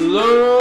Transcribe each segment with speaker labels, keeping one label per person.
Speaker 1: Hello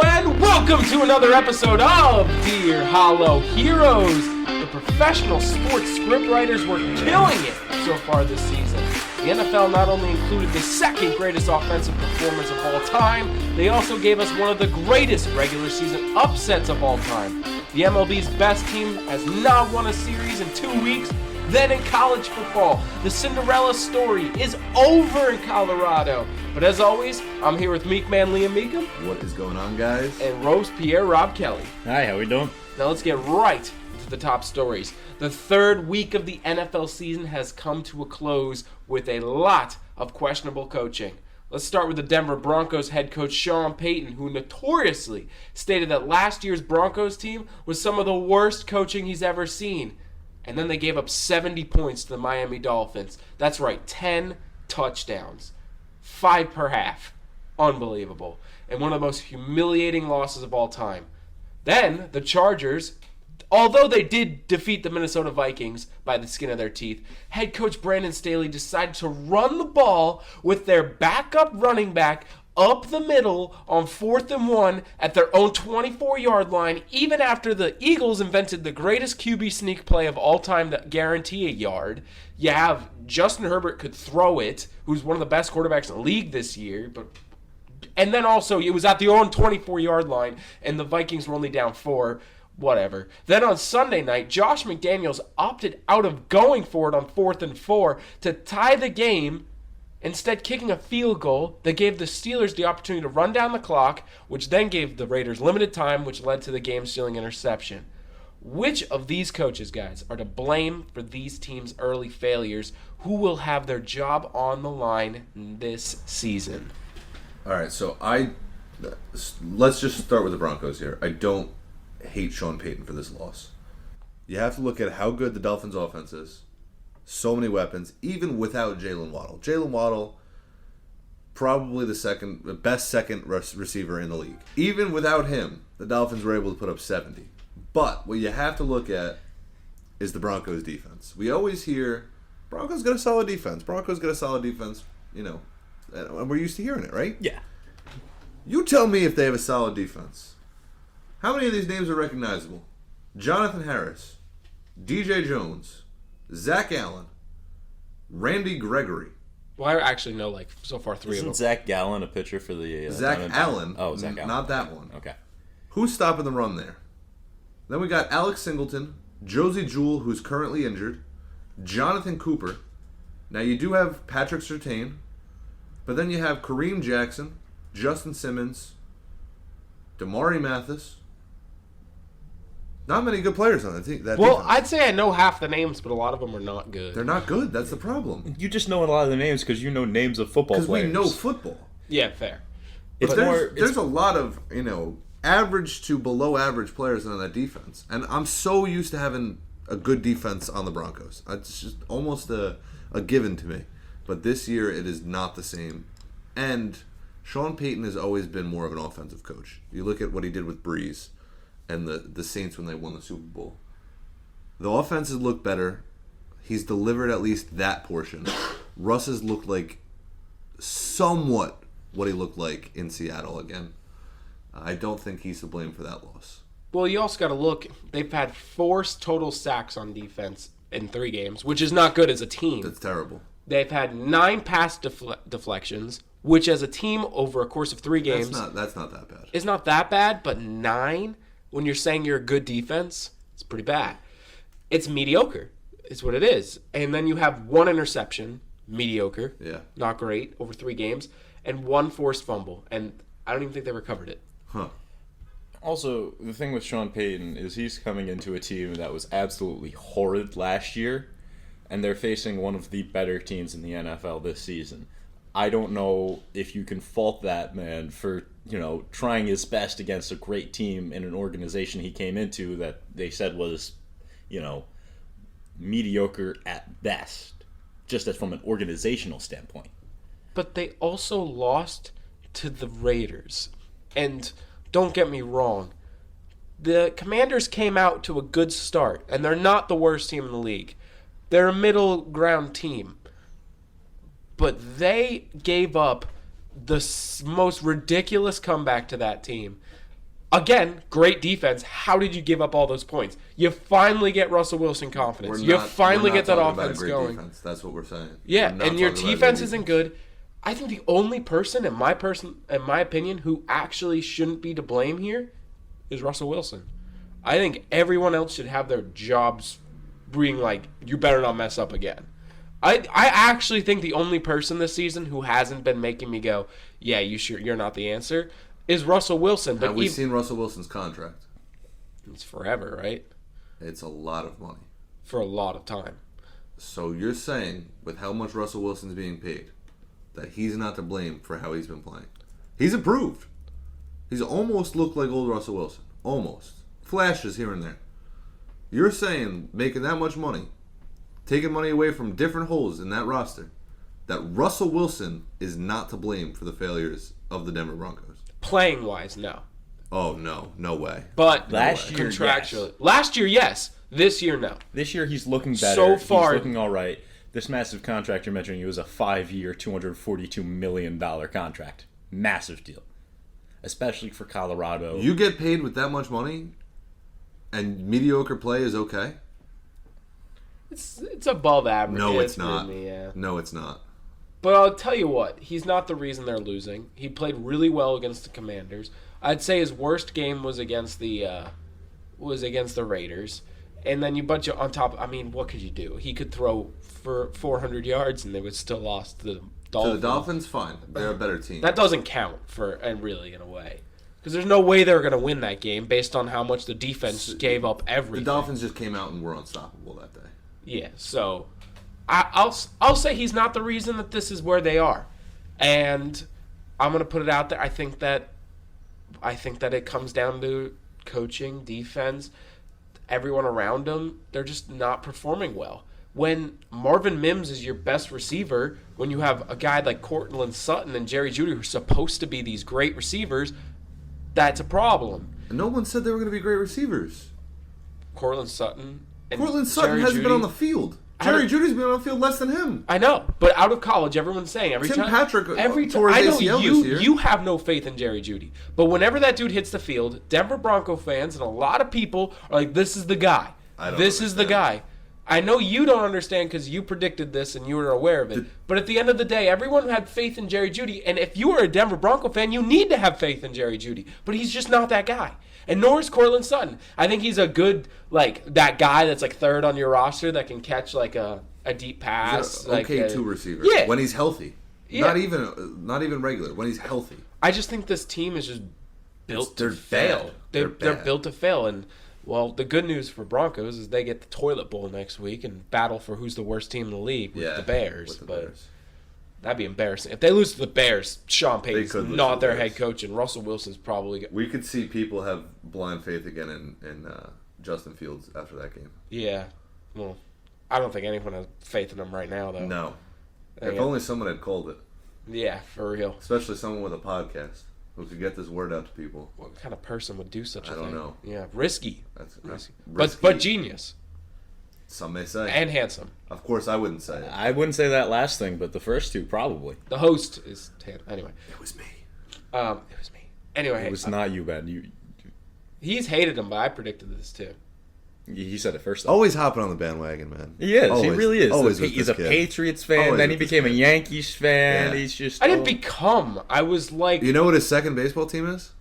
Speaker 1: and welcome to another episode of Dear Hollow Heroes. The professional sports scriptwriters were killing it so far this season. The NFL not only included the second greatest offensive performance of all time, they also gave us one of the greatest regular season upsets of all time. The MLB's best team has not won a series in 2 weeks. Then in college football, the Cinderella story is over in Colorado. But as always, I'm here with Meek Man Liam Meekum.
Speaker 2: What is going on, guys?
Speaker 1: And Rose Pierre Rob Kelly.
Speaker 3: Hi, how we doing?
Speaker 1: Now let's get right to the top stories. The third week of the NFL season has come to a close with a lot of questionable coaching. Let's start with the Denver Broncos head coach Sean Payton, who notoriously stated that last year's Broncos team was some of the worst coaching he's ever seen. And then they gave up 70 points to the Miami Dolphins. That's right, 10 touchdowns. 5 per half. Unbelievable. And one of the most humiliating losses of all time. Then, the Chargers, although they did defeat the Minnesota Vikings by the skin of their teeth, head coach Brandon Staley decided to run the ball with their backup running back up the middle on 4th and 1 at their own 24-yard line, even after the Eagles invented the greatest QB sneak play of all time that guarantee a yard. You have Justin Herbert could throw it, who's one of the best quarterbacks in the league this year, and then also it was at the own 24-yard line, and the Vikings were only down 4. Whatever. Then on Sunday night, Josh McDaniels opted out of going for it on 4th and 4 to tie the game, instead kicking a field goal that gave the Steelers the opportunity to run down the clock, which then gave the Raiders limited time, which led to the game-stealing interception. Which of these coaches, guys, are to blame for these teams' early failures? Who will have their job on the line this season?
Speaker 2: All right, so let's just start with the Broncos here. I don't hate Sean Payton for this loss. You have to look at how good the Dolphins' offense is. So many weapons, even without Jalen Waddle. Jalen Waddle, probably the best second receiver in the league. Even without him, the Dolphins were able to put up 70. But what you have to look at is the Broncos' defense. We always hear, Broncos got a solid defense. Broncos got a solid defense, and we're used to hearing it, right?
Speaker 3: Yeah.
Speaker 2: You tell me if they have a solid defense. How many of these names are recognizable? Jonathan Harris, DJ Jones, Zach Allen, Randy Gregory.
Speaker 1: Well, I actually know, so far 3 of them.
Speaker 3: Isn't Zach Gallen a pitcher for the...
Speaker 2: Zach Allen.
Speaker 3: Oh, Zach Allen.
Speaker 2: Not that one.
Speaker 3: Okay.
Speaker 2: Who's stopping the run there? Then we got Alex Singleton, Josie Jewell, who's currently injured, Jonathan Cooper. Now, you do have Patrick Surtain, but then you have Kareem Jackson, Justin Simmons, Damari Mathis. Not many good players on that team.
Speaker 1: Well,
Speaker 2: defense.
Speaker 1: I'd say I know half the names, but a lot of them are not good.
Speaker 2: They're not good. That's the problem.
Speaker 3: You just know a lot of the names because you know names of football players.
Speaker 2: Because we know football.
Speaker 1: Yeah, fair.
Speaker 3: It's
Speaker 2: There's a lot of, average to below average players on that defense. And I'm so used to having a good defense on the Broncos. It's just almost a given to me. But this year, it is not the same. And Sean Payton has always been more of an offensive coach. You look at what he did with Breeze and the Saints when they won the Super Bowl. The offenses look better. He's delivered at least that portion. Russ has looked like somewhat what he looked like in Seattle again. I don't think he's to blame for that loss.
Speaker 1: Well, you also got to look. They've had 4 total sacks on defense in 3 games, which is not good as a team.
Speaker 2: That's terrible.
Speaker 1: They've had 9 pass deflections, which as a team over a course of 3 games...
Speaker 2: That's not that bad.
Speaker 1: It's not that bad, but 9, when you're saying you're a good defense, it's pretty bad. It's mediocre. It's what it is. And then you have 1 interception, mediocre, not great, over 3 games, and 1 forced fumble. And I don't even think they recovered it.
Speaker 2: Huh.
Speaker 3: Also, the thing with Sean Payton is he's coming into a team that was absolutely horrid last year, and they're facing one of the better teams in the NFL this season. I don't know if you can fault that man for, trying his best against a great team in an organization he came into that they said was, mediocre at best, just as from an organizational standpoint.
Speaker 1: But they also lost to the Raiders. And don't get me wrong, the Commanders came out to a good start, and they're not the worst team in the league. They're a middle ground team. But they gave up the most ridiculous comeback to that team. Again, great defense. How did you give up all those points? You finally get Russell Wilson confidence. You finally get that offense going.
Speaker 2: Defense. That's what we're saying.
Speaker 1: Yeah, and your defense isn't good. I think the only person, in my opinion, who actually shouldn't be to blame here is Russell Wilson. I think everyone else should have their jobs being like, you better not mess up again. I actually think the only person this season who hasn't been making me go, yeah, you're not the answer, is Russell Wilson. But
Speaker 2: have we seen Russell Wilson's contract?
Speaker 1: It's forever, right?
Speaker 2: It's a lot of money.
Speaker 1: For a lot of time.
Speaker 2: So you're saying, with how much Russell Wilson's being paid, that he's not to blame for how he's been playing? He's improved. He's almost looked like old Russell Wilson. Almost. Flashes here and there. You're saying, making that much money, taking money away from different holes in that roster, that Russell Wilson is not to blame for the failures of the Denver Broncos?
Speaker 1: Playing wise, no.
Speaker 2: Oh, no way.
Speaker 1: But
Speaker 3: last year,
Speaker 1: contractually.
Speaker 3: yes.
Speaker 1: Last year, yes. This year, no.
Speaker 3: This year, he's looking better.
Speaker 1: So far,
Speaker 3: he's looking all right. This massive contract you're mentioning, it was a 5-year, $242 million contract. Massive deal. Especially for Colorado.
Speaker 2: You get paid with that much money, and mediocre play is okay?
Speaker 1: It's above average.
Speaker 2: No, it's not.
Speaker 1: Yeah.
Speaker 2: No, it's not.
Speaker 1: But I'll tell you what, he's not the reason they're losing. He played really well against the Commanders. I'd say his worst game was against the Raiders. And then you bunch it on top. I mean, what could you do? He could throw for 400 yards and they would still lost to the Dolphins.
Speaker 2: To the Dolphins, fine. They're a better team.
Speaker 1: That doesn't count really in a way. Because there's no way they were going to win that game based on how much the defense gave up everything.
Speaker 2: The Dolphins just came out and were unstoppable that day.
Speaker 1: Yeah, so I'll say he's not the reason that this is where they are. And I'm going to put it out there. I think that it comes down to coaching, defense, everyone around them. They're just not performing well. When Marvin Mims is your best receiver, when you have a guy like Cortland Sutton and Jerry Jeudy who are supposed to be these great receivers, that's a problem.
Speaker 2: And no one said they were going to be great receivers.
Speaker 1: Cortland Sutton
Speaker 2: hasn't
Speaker 1: Judy.
Speaker 2: been on the field. Jerry Judy's been on the field less than him.
Speaker 1: I know, but out of college, everyone's saying every
Speaker 2: Tim
Speaker 1: time.
Speaker 2: Patrick
Speaker 1: every
Speaker 2: tore
Speaker 1: time. I
Speaker 2: his
Speaker 1: know
Speaker 2: ACL
Speaker 1: you.
Speaker 2: this year.
Speaker 1: You have no faith in Jerry Jeudy, but whenever that dude hits the field, Denver Bronco fans and a lot of people are like, "This is the guy. This is the guy." I know you don't understand because you predicted this and you were aware of it. But at the end of the day, everyone had faith in Jerry Jeudy, and if you are a Denver Bronco fan, you need to have faith in Jerry Jeudy. But he's just not that guy. And nor is Cortland Sutton. I think he's a good, that guy that's third on your roster that can catch a deep pass.
Speaker 2: He's two receiver.
Speaker 1: Yeah.
Speaker 2: When he's healthy.
Speaker 1: Yeah.
Speaker 2: Not even regular. When he's healthy.
Speaker 1: I just think this team is just built to
Speaker 2: They're
Speaker 1: fail.
Speaker 2: bad.
Speaker 1: They're built to fail. And, well, the good news for Broncos is they get the toilet bowl next week and battle for who's the worst team in the league with the Bears.
Speaker 2: Bears.
Speaker 1: That'd be embarrassing. If they lose to the Bears, Sean Payton's not their head
Speaker 2: Bears.
Speaker 1: coach, and Russell Wilson's probably...
Speaker 2: We could see people have blind faith again in Justin Fields after that game.
Speaker 1: Yeah. Well, I don't think anyone has faith in him right now, though.
Speaker 2: No. If only someone had called it.
Speaker 1: Yeah, for real.
Speaker 2: Especially someone with a podcast who could get this word out to people.
Speaker 1: What kind of person would do such a thing?
Speaker 2: I don't know.
Speaker 1: Yeah, risky.
Speaker 2: That's
Speaker 1: risky.
Speaker 2: risky.
Speaker 1: But genius.
Speaker 2: Some may say.
Speaker 1: And handsome.
Speaker 2: Of course, I wouldn't say it.
Speaker 3: I wouldn't say that last thing, but the first two probably.
Speaker 1: The host is anyway.
Speaker 2: It was me.
Speaker 1: It was me. Anyway,
Speaker 3: It was not you, Ben.
Speaker 1: He's hated him, but I predicted this too.
Speaker 3: He said it first.
Speaker 2: Always hopping on the bandwagon, man.
Speaker 3: He is.
Speaker 2: Always.
Speaker 3: He really is.
Speaker 2: Always
Speaker 3: He's a
Speaker 2: kid.
Speaker 3: Patriots fan.
Speaker 2: Always
Speaker 3: then he
Speaker 2: with this
Speaker 3: became a
Speaker 2: kid.
Speaker 3: Yankees fan.
Speaker 2: Yeah.
Speaker 3: He's just.
Speaker 1: I didn't become. I was like.
Speaker 2: You know what his second baseball team is?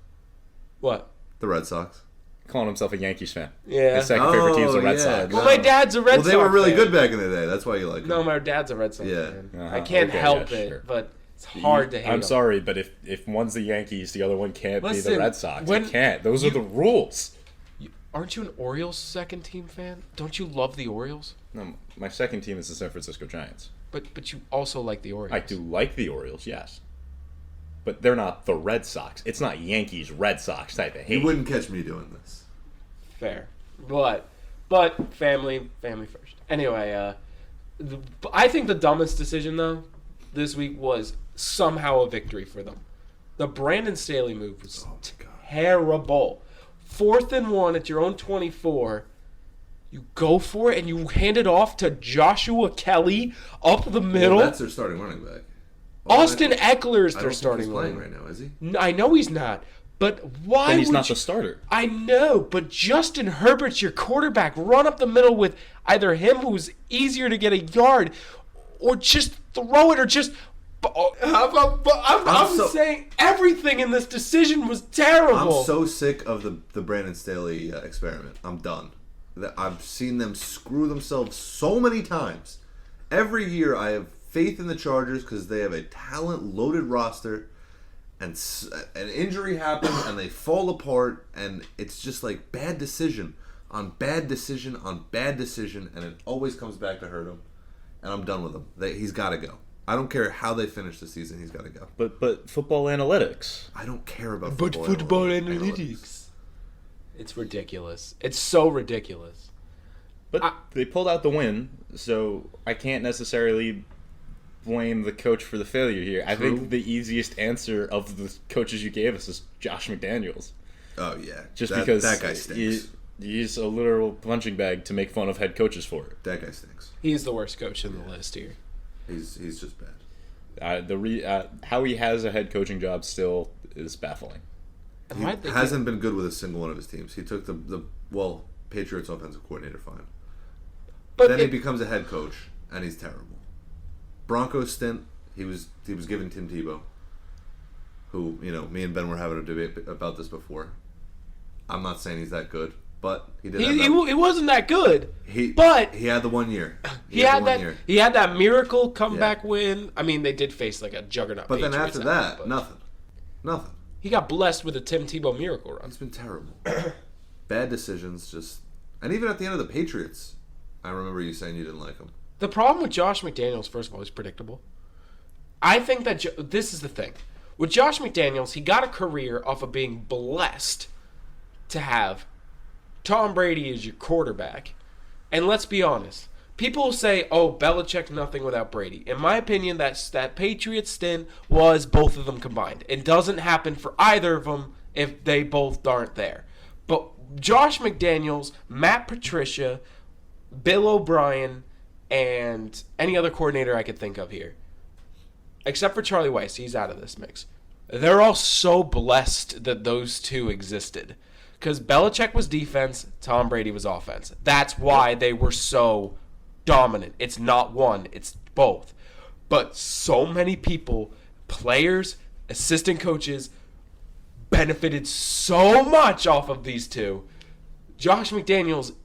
Speaker 1: What?
Speaker 2: The Red Sox.
Speaker 3: Calling himself a Yankees fan.
Speaker 1: Yeah.
Speaker 3: His second favorite team is the Red
Speaker 2: yeah,
Speaker 3: Sox.
Speaker 1: Well, my dad's a Red Sox
Speaker 2: Well, they were really
Speaker 1: fan.
Speaker 2: good back in the day. That's why you like them.
Speaker 1: No, my dad's a Red Sox
Speaker 2: Yeah.
Speaker 1: fan.
Speaker 3: Uh-huh.
Speaker 1: I can't
Speaker 3: Okay,
Speaker 1: help
Speaker 3: yeah,
Speaker 1: it,
Speaker 3: sure.
Speaker 1: but it's hard to hate
Speaker 3: I'm
Speaker 1: him.
Speaker 3: sorry, but if one's the Yankees, the other one can't be
Speaker 1: Listen,
Speaker 3: the Red Sox.
Speaker 1: when
Speaker 3: It can't. Those are the rules.
Speaker 1: Aren't you an Orioles second team fan? Don't you love the Orioles?
Speaker 3: No, my second team is the San Francisco Giants.
Speaker 1: But you also like the Orioles.
Speaker 3: I do like the Orioles, yes. But they're not the Red Sox. It's not Yankees, Red Sox type of hate.
Speaker 2: You wouldn't catch me doing this.
Speaker 1: Fair. But family first. Anyway, I think the dumbest decision, though, this week was somehow a victory for them. The Brandon Staley move was terrible. 4th and 1 at your own 24. You go for it and you hand it off to Joshua Kelly up the middle.
Speaker 2: Well, that's their starting running back.
Speaker 1: Austin Eckler is
Speaker 2: I
Speaker 1: their
Speaker 2: don't
Speaker 1: starting
Speaker 2: think he's playing
Speaker 1: line.
Speaker 2: right now, is he?
Speaker 1: I know he's not. But why
Speaker 3: Then he's
Speaker 1: would
Speaker 3: not
Speaker 1: you,
Speaker 3: the starter.
Speaker 1: I know, but Justin Herbert's your quarterback. Run up the middle with either him, who's easier to get a yard, or just throw it, or just. I'm saying everything in this decision was terrible.
Speaker 2: I'm so sick of the Brandon Staley experiment. I'm done. I've seen them screw themselves so many times. Every year I have faith in the Chargers because they have a talent-loaded roster, and an injury happens and they fall apart, and it's just like bad decision on bad decision on bad decision, and it always comes back to hurt him. And I'm done with him. He's got to go. I don't care how they finish the season. He's got to go.
Speaker 3: But football analytics.
Speaker 2: I don't care about
Speaker 1: football analytics. It's ridiculous. It's so ridiculous.
Speaker 3: But they pulled out the win, so I can't necessarily blame the coach for the failure here. I think the easiest answer of the coaches you gave us is Josh McDaniels.
Speaker 2: Oh, yeah.
Speaker 3: Just because
Speaker 2: that guy stinks.
Speaker 3: He's a literal punching bag to make fun of head coaches for it.
Speaker 2: That guy stinks.
Speaker 1: He's the worst coach in the list here.
Speaker 2: He's just bad.
Speaker 3: How he has a head coaching job still is baffling.
Speaker 2: He hasn't been good with a single one of his teams. He took the Patriots offensive coordinator, fine. But then he becomes a head coach, and he's terrible. Broncos stint, he was given Tim Tebow, who, me and Ben were having a debate about this before. I'm not saying he's that good, but he did.
Speaker 1: He wasn't that good.
Speaker 2: But he had the 1 year.
Speaker 1: He had that miracle comeback win. I mean, they did face like a juggernaut.
Speaker 2: But then after that, nothing.
Speaker 1: He got blessed with a Tim Tebow miracle run.
Speaker 2: He's been terrible. Bad decisions, and even at the end of the Patriots, I remember you saying you didn't like him. The
Speaker 1: problem with Josh McDaniels, first of all, is predictable. I think that this is the thing. With Josh McDaniels, he got a career off of being blessed to have Tom Brady as your quarterback. And let's be honest. People say, oh, Belichick, nothing without Brady. In my opinion, that Patriots stint was both of them combined. It doesn't happen for either of them if they both aren't there. But Josh McDaniels, Matt Patricia, Bill O'Brien, and any other coordinator I could think of here, except for Charlie Weiss, he's out of this mix. They're all so blessed that those two existed. Because Belichick was defense, Tom Brady was offense. That's why they were so dominant. It's not one, it's both. But so many people, players, assistant coaches, benefited so much off of these two. Josh McDaniels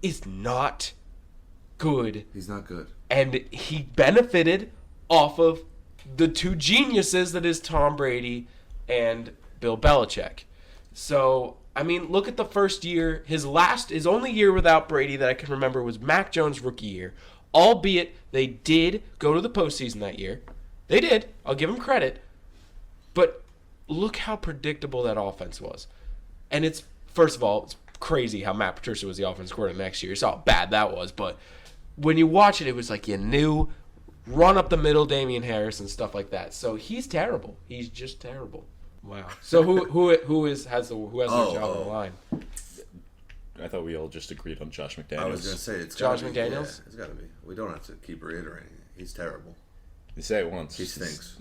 Speaker 1: is not good.
Speaker 2: He's not good.
Speaker 1: And he benefited off of the two geniuses that is Tom Brady and Bill Belichick. So, I mean, look at the first year. His only year without Brady that I can remember was Mac Jones' rookie year. Albeit, they did go to the postseason that year. They did. I'll give him credit. But look how predictable that offense was. And it's, first of all, it's crazy how Matt Patricia was the offensive coordinator next year. You saw how bad that was. But when you watch it, it was like you knew, run up the middle, Damian Harris and stuff like that. So he's terrible. He's just terrible. Wow. So who has their job on the line?
Speaker 3: I thought we all just agreed on Josh McDaniels.
Speaker 2: I was going to say it's
Speaker 1: Josh
Speaker 2: McDaniels.
Speaker 1: Yeah,
Speaker 2: it's got to be. We don't have to keep reiterating it. He's terrible.
Speaker 3: You say it once.
Speaker 2: He stinks.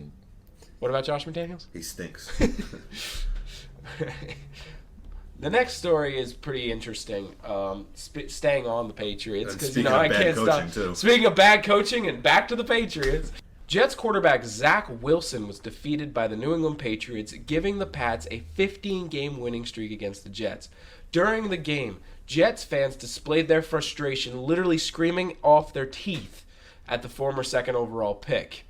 Speaker 1: What about Josh McDaniels?
Speaker 2: He stinks.
Speaker 1: The next story is pretty interesting. Staying on the Patriots because
Speaker 2: I
Speaker 1: can't stop.
Speaker 2: Too.
Speaker 1: Speaking of bad coaching, and back to the Patriots. Jets quarterback Zach Wilson was defeated by the New England Patriots, giving the Pats a 15-game winning streak against the Jets. During the game, Jets fans displayed their frustration, literally screaming off their teeth at the former second overall pick.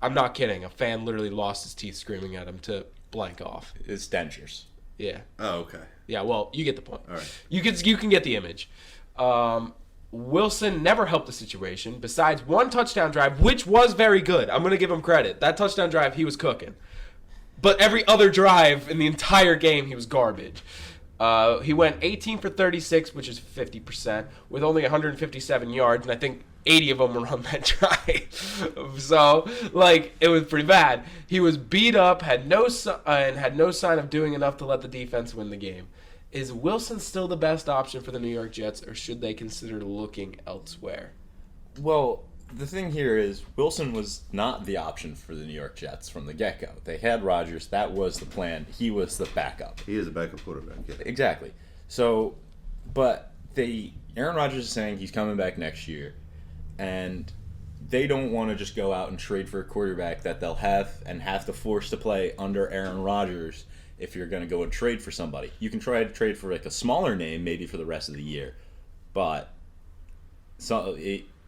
Speaker 1: I'm not kidding. A fan literally lost his teeth screaming at him to blank off.
Speaker 3: It's dentures.
Speaker 1: Yeah.
Speaker 2: Oh, okay.
Speaker 1: Yeah, well, you get the point.
Speaker 2: All right.
Speaker 1: You can get the image. Wilson never helped the situation, besides one touchdown drive, which was very good. I'm going to give him credit. That touchdown drive, he was cooking. But every other drive in the entire game, he was garbage. He went 18 for 36, which is 50%, with only 157 yards, and I think 80 of them were on that drive. So, it was pretty bad. He was beat up, had no sign of doing enough to let the defense win the game. Is Wilson still the best option for the New York Jets, or should they consider looking elsewhere?
Speaker 3: Well, the thing here is Wilson was not the option for the New York Jets from the get-go. They had Rodgers. That was the plan. He was the backup.
Speaker 2: He is a backup quarterback. Yeah.
Speaker 3: Exactly. So, but Aaron Rodgers is saying he's coming back next year, and they don't want to just go out and trade for a quarterback that they'll have to force to play under Aaron Rodgers if you're going to go and trade for somebody. You can try to trade for like a smaller name maybe for the rest of the year, but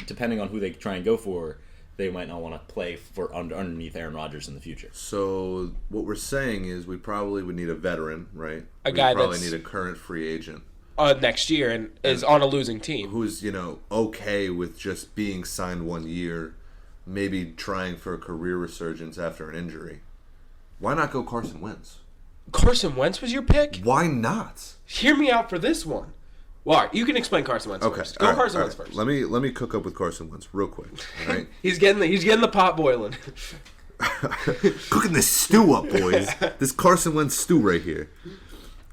Speaker 3: depending on who they try and go for, they might not want to play for underneath Aaron Rodgers in the future.
Speaker 2: So what we're saying is we probably would need a veteran, right?
Speaker 1: A guy
Speaker 2: we probably
Speaker 1: that's
Speaker 2: need a current free agent
Speaker 1: next year and is on a losing team.
Speaker 2: who's okay with just being signed 1 year, maybe trying for a career resurgence after an injury. Why not go Carson Wentz?
Speaker 1: Carson Wentz was your pick?
Speaker 2: Why not?
Speaker 1: Hear me out for this one. Well, you can explain Carson Wentz first. Go Carson Wentz first.
Speaker 2: Let me cook up with Carson Wentz real quick. All right?
Speaker 1: He's getting the pot boiling.
Speaker 2: Cooking this stew up, boys. This Carson Wentz stew right here.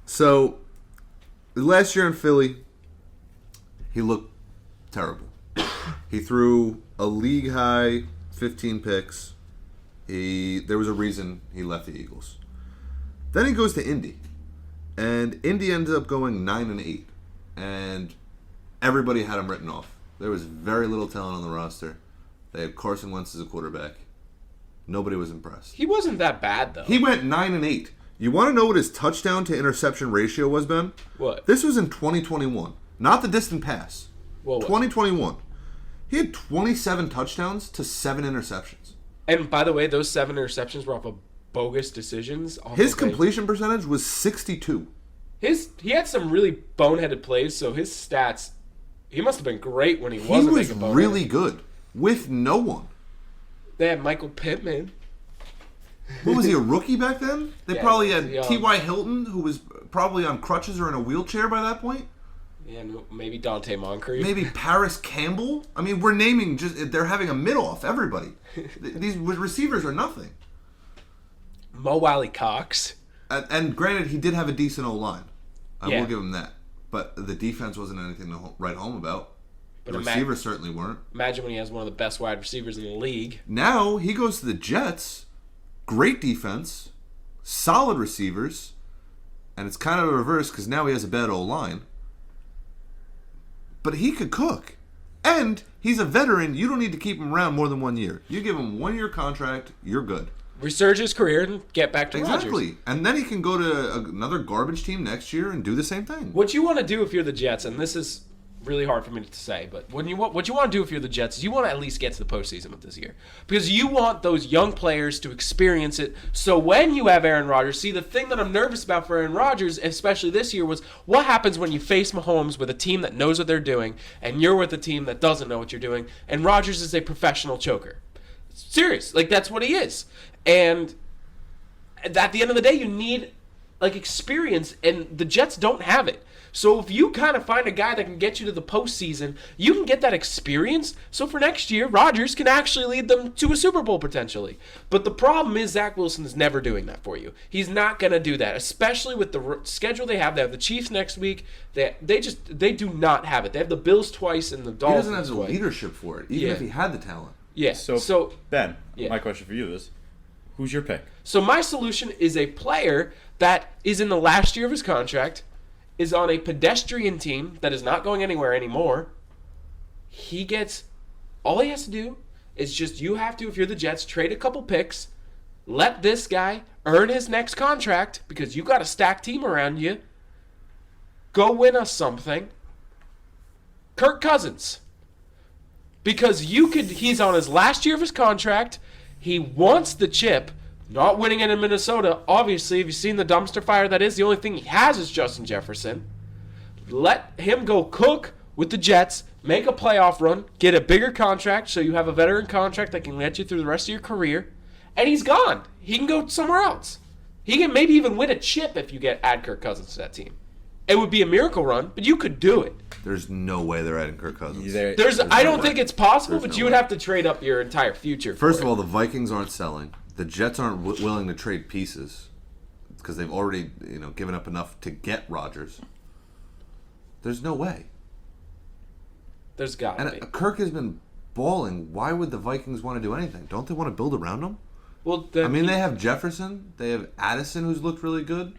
Speaker 2: So, last year in Philly, he looked terrible. He threw a league high 15 picks. There was a reason he left the Eagles. Then he goes to Indy, and Indy ended up going 9-8, and everybody had him written off. There was very little talent on the roster. They had Carson Wentz as a quarterback. Nobody was impressed.
Speaker 1: He wasn't that bad though.
Speaker 2: He went 9-8. You want to know what his touchdown to interception ratio was, Ben?
Speaker 1: What?
Speaker 2: This was in 2021, not the distant past.
Speaker 1: What?
Speaker 2: 2021. He had 27 touchdowns to 7 interceptions.
Speaker 1: And by the way, those 7 interceptions were off of bogus decisions.
Speaker 2: His completion percentage was 62.
Speaker 1: He had some really boneheaded plays, so his stats, he must have been great when he wasn't making boneheaded.
Speaker 2: He was really good with no one.
Speaker 1: They had Michael Pittman.
Speaker 2: What was he, a rookie back then? They
Speaker 1: Yeah,
Speaker 2: probably had
Speaker 1: young.
Speaker 2: T.Y. Hilton, who was probably on crutches or in a wheelchair by that point.
Speaker 1: Yeah, maybe Dante Moncrief.
Speaker 2: Maybe Paris Campbell. I mean, we're naming they're having a mid-off, everybody. These receivers are nothing.
Speaker 1: Mo Wally Cox.
Speaker 2: And granted, he did have a decent O-line. I
Speaker 1: Yeah.
Speaker 2: will give him that. But the defense wasn't anything to write home about. The
Speaker 1: But
Speaker 2: receivers certainly weren't.
Speaker 1: Imagine when he has one of the best wide receivers in the league.
Speaker 2: Now, he goes to the Jets. Great defense. Solid receivers. And it's kind of a reverse because now he has a bad O-line. But he could cook. And he's a veteran. You don't need to keep him around more than 1 year. You give him 1 year contract, you're good.
Speaker 1: Resurge his career and get back to Rodgers.
Speaker 2: Exactly. And then he can go to another garbage team next year and do the same thing.
Speaker 1: What you want to do if you're the Jets, and this is really hard for me to say, but what you want to do if you're the Jets is you want to at least get to the postseason of this year. Because you want those young players to experience it, so when you have Aaron Rodgers, see, the thing that I'm nervous about for Aaron Rodgers, especially this year, was what happens when you face Mahomes with a team that knows what they're doing, and you're with a team that doesn't know what you're doing, and Rodgers is a professional choker. Serious. Like, that's what he is. And at the end of the day, you need, experience, and the Jets don't have it. So if you kind of find a guy that can get you to the postseason, you can get that experience. So for next year, Rodgers can actually lead them to a Super Bowl potentially. But the problem is Zach Wilson is never doing that for you. He's not going to do that, especially with the schedule they have. They have the Chiefs next week. They do not have it. They have the Bills twice and the Dolphins
Speaker 2: He doesn't have the
Speaker 1: twice.
Speaker 2: leadership for it, even if he had the talent.
Speaker 1: Yeah.
Speaker 3: So Ben,
Speaker 1: yeah.
Speaker 3: My question for you is, who's your pick?
Speaker 1: So my solution is a player that is in the last year of his contract, is on a pedestrian team that is not going anywhere anymore. All he has to do is just, you have to, if you're the Jets, trade a couple picks, let this guy earn his next contract, because you got a stacked team around you. Go win us something. Kirk Cousins. Because he's on his last year of his contract. He wants the chip. Not winning it in Minnesota. Obviously, if you've seen the dumpster fire that is, the only thing he has is Justin Jefferson. Let him go cook with the Jets, make a playoff run, get a bigger contract so you have a veteran contract that can get you through the rest of your career, and he's gone. He can go somewhere else. He can maybe even win a chip if you add Kirk Cousins to that team. It would be a miracle run, but you could do it.
Speaker 2: There's no way they're adding Kirk Cousins.
Speaker 1: I don't think it's possible,
Speaker 2: There's
Speaker 1: but
Speaker 2: no
Speaker 1: you would
Speaker 2: way.
Speaker 1: have to trade up your entire future.
Speaker 2: First of all, the Vikings aren't selling. The Jets aren't willing to trade pieces because they've already, given up enough to get Rodgers. There's no way.
Speaker 1: There's got to be.
Speaker 2: And Kirk has been balling, why would the Vikings want to do anything? Don't they want to build around him?
Speaker 1: Well,
Speaker 2: I mean, they have Jefferson. They have Addison, who's looked really good.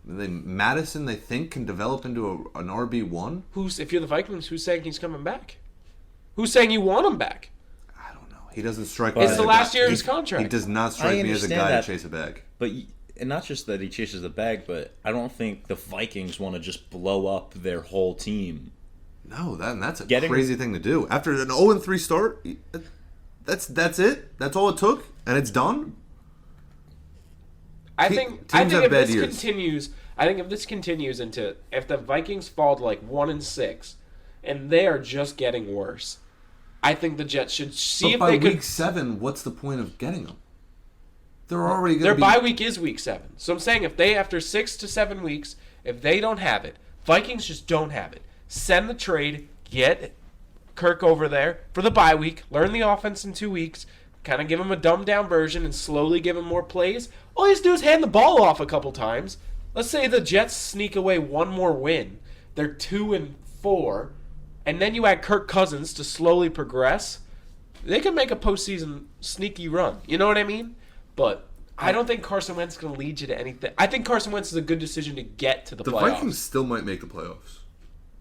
Speaker 2: Madison, they think, can develop into an RB1.
Speaker 1: If you're the Vikings, who's saying he's coming back? Who's saying you want him back?
Speaker 2: I don't know. He doesn't strike me.
Speaker 1: It's
Speaker 2: as
Speaker 1: the
Speaker 2: a
Speaker 1: last
Speaker 2: guy.
Speaker 1: year of his contract.
Speaker 2: He does not strike me as a
Speaker 3: understand
Speaker 2: guy
Speaker 3: that,
Speaker 2: to chase a bag.
Speaker 3: But and not just that he chases the bag, but I don't think the Vikings want to just blow up their whole team.
Speaker 2: No, that's a crazy thing to do. After an 0-3 start, that's it. That's all it took, and it's done.
Speaker 1: I think if this continues into if the Vikings fall to like 1-6, and they are just getting worse, I think the Jets should see
Speaker 2: But
Speaker 1: if they
Speaker 2: by
Speaker 1: could.
Speaker 2: week 7, what's the point of getting them? They're already going
Speaker 1: Their
Speaker 2: to be.
Speaker 1: bye week is week 7, so I'm saying if they after 6 to 7 weeks, if they don't have it, Vikings just don't have it. Send the trade, get Kirk over there for the bye week, learn the offense in 2 weeks. Kind of give him a dumbed down version and slowly give him more plays. All he has to do is hand the ball off a couple times. Let's say the Jets sneak away one more win. They're 2-4. And then you add Kirk Cousins to slowly progress. They could make a postseason sneaky run. You know what I mean? But I don't think Carson Wentz is going to lead you to anything. I think Carson Wentz is a good decision to get to the playoffs.
Speaker 2: The Vikings still might make the playoffs.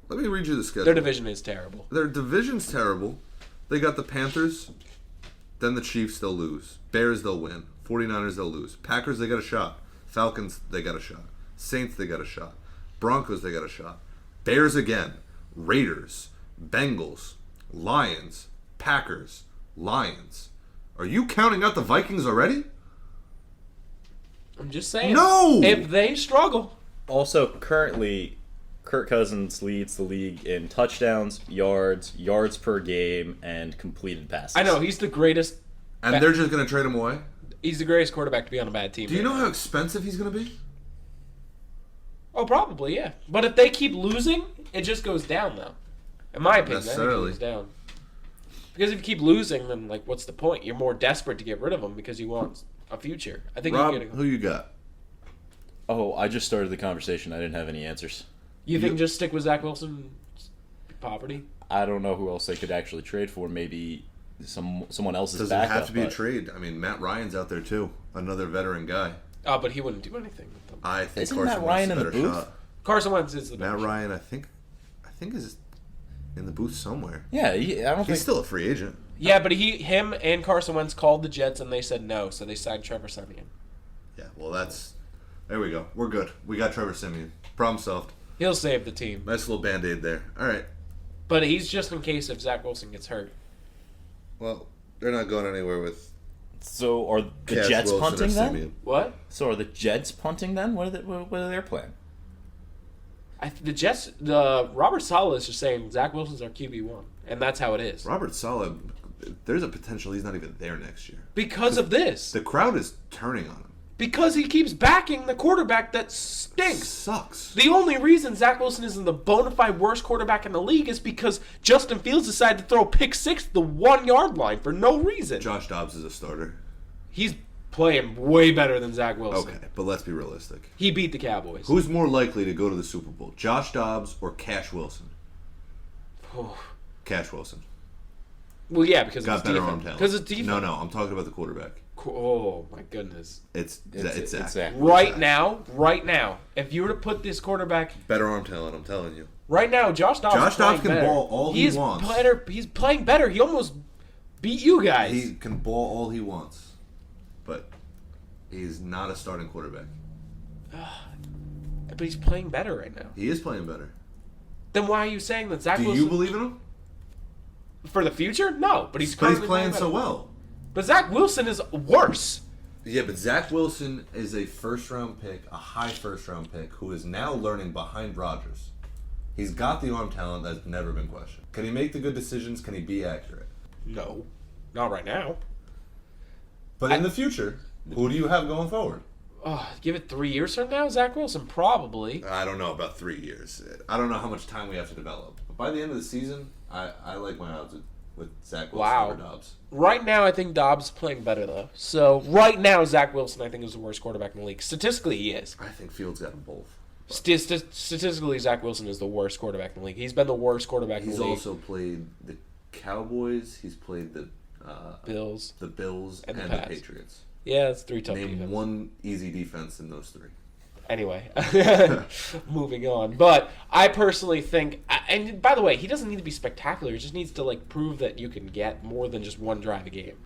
Speaker 2: Let me read you the schedule.
Speaker 1: Their division is terrible.
Speaker 2: Their division's terrible. They got the Panthers. Then the Chiefs, they'll lose. Bears, they'll win. 49ers, they'll lose. Packers, they got a shot. Falcons, they got a shot. Saints, they got a shot. Broncos, they got a shot. Bears again. Raiders. Bengals. Lions. Packers. Lions. Are you counting out the Vikings already?
Speaker 1: I'm just saying.
Speaker 2: No!
Speaker 1: If they struggle.
Speaker 3: Also, currently, Kirk Cousins leads the league in touchdowns, yards per game, and completed passes.
Speaker 1: I know, he's the greatest.
Speaker 2: And they're just going to trade him away?
Speaker 1: He's the greatest quarterback to be on a bad team.
Speaker 2: Do you know how expensive he's going to be?
Speaker 1: Oh, probably, yeah. But if they keep losing, it just goes down, though. In my opinion, I think it goes down. Because if you keep losing, then, like, what's the point? You're more desperate to get rid of him because you want a future. I think
Speaker 2: Rob,
Speaker 1: you're getting.
Speaker 2: who you got?
Speaker 3: Oh, I just started the conversation. I didn't have any answers.
Speaker 1: You think just stick with Zach Wilson? Poverty?
Speaker 3: I don't know who else they could actually trade for. Maybe someone else's
Speaker 2: Doesn't
Speaker 3: backup.
Speaker 2: have to be a trade. I mean, Matt Ryan's out there, too. Another veteran guy.
Speaker 1: Oh, but he wouldn't do anything with them.
Speaker 2: I think
Speaker 3: Isn't
Speaker 2: Carson
Speaker 3: Matt
Speaker 2: Wentz
Speaker 3: Ryan
Speaker 2: is a
Speaker 3: in the
Speaker 2: better
Speaker 3: booth?
Speaker 2: shot.
Speaker 1: Carson Wentz is the
Speaker 2: Matt
Speaker 1: better
Speaker 2: Ryan, I think is in the booth somewhere.
Speaker 3: Yeah, I don't think
Speaker 2: He's still a free agent.
Speaker 1: Yeah, but him and Carson Wentz called the Jets and they said no, so they signed Trevor Siemian.
Speaker 2: Yeah, well, there we go. We're good. We got Trevor Siemian. Problem solved.
Speaker 1: He'll save the team.
Speaker 2: Nice little Band-Aid there. All right.
Speaker 1: But he's just in case if Zach Wilson gets hurt.
Speaker 2: Well, they're not going anywhere with
Speaker 3: So are the
Speaker 2: Cass
Speaker 3: Jets
Speaker 2: Wilson or
Speaker 3: punting then?
Speaker 2: Siemian.
Speaker 1: What?
Speaker 3: So are the Jets punting then? What are their plan?
Speaker 1: The Robert Saleh is just saying Zach Wilson's our QB1, and that's how it is.
Speaker 2: Robert Saleh, there's a potential he's not even there next year.
Speaker 1: Because of this.
Speaker 2: The crowd is turning on him.
Speaker 1: Because he keeps backing the quarterback that stinks.
Speaker 2: Sucks.
Speaker 1: The only reason Zach Wilson isn't the bona fide worst quarterback in the league is because Justin Fields decided to throw a pick six at the 1 yard line for no reason.
Speaker 2: Josh Dobbs is a starter.
Speaker 1: He's playing way better than Zach Wilson.
Speaker 2: Okay, but let's be realistic.
Speaker 1: He beat the Cowboys.
Speaker 2: Who's more likely to go to the Super Bowl, Josh Dobbs or Cash Wilson? Cash Wilson.
Speaker 1: Well, yeah, because
Speaker 2: Got
Speaker 1: it's
Speaker 2: better
Speaker 1: defense.
Speaker 2: arm talent.
Speaker 1: Because it's defense.
Speaker 2: No, I'm talking about the quarterback.
Speaker 1: Oh, my goodness.
Speaker 2: It's Zach.
Speaker 3: Zach.
Speaker 1: Right now, if you were to put this quarterback...
Speaker 2: Better arm talent, I'm telling you.
Speaker 1: Right now, Josh Dobbs
Speaker 2: can
Speaker 1: better.
Speaker 2: ball all he wants.
Speaker 1: He's playing better. He almost beat you guys.
Speaker 2: He can ball all he wants, but he's not a starting quarterback.
Speaker 1: But he's playing better right now.
Speaker 2: He is playing better.
Speaker 1: Then why are you saying that Zach Wilson...
Speaker 2: Do you believe in him?
Speaker 1: For the future? No, but he's
Speaker 2: playing so well.
Speaker 1: But Zach Wilson is worse.
Speaker 2: Yeah, but Zach Wilson is a first-round pick, a high first-round pick, who is now learning behind Rodgers. He's got the arm talent that's never been questioned. Can he make the good decisions? Can he be accurate?
Speaker 1: No, not right now.
Speaker 2: But in the future, who do you have going forward?
Speaker 1: Give it 3 years from now, Zach Wilson probably.
Speaker 2: I don't know about 3 years. I don't know how much time we have to develop. But by the end of the season, I like my odds with Zach Wilson over Dobbs.
Speaker 1: Right now, I think Dobbs is playing better, though. So, right now, Zach Wilson, I think, is the worst quarterback in the league. Statistically, he is.
Speaker 2: I think Fields got them both.
Speaker 1: Statistically, Zach Wilson is the worst quarterback in the league. He's been the worst quarterback in the league.
Speaker 2: He's also played the Cowboys. He's played the
Speaker 1: Bills.
Speaker 2: the Bills,
Speaker 1: And
Speaker 2: and
Speaker 1: the
Speaker 2: the
Speaker 1: Pats.
Speaker 2: Patriots.
Speaker 1: Yeah, it's 3 tough
Speaker 2: Name
Speaker 1: defenses.
Speaker 2: one easy defense in those 3.
Speaker 1: Anyway, moving on. But I personally think, and by the way, he doesn't need to be spectacular. He just needs to prove that you can get more than just 1 drive a game.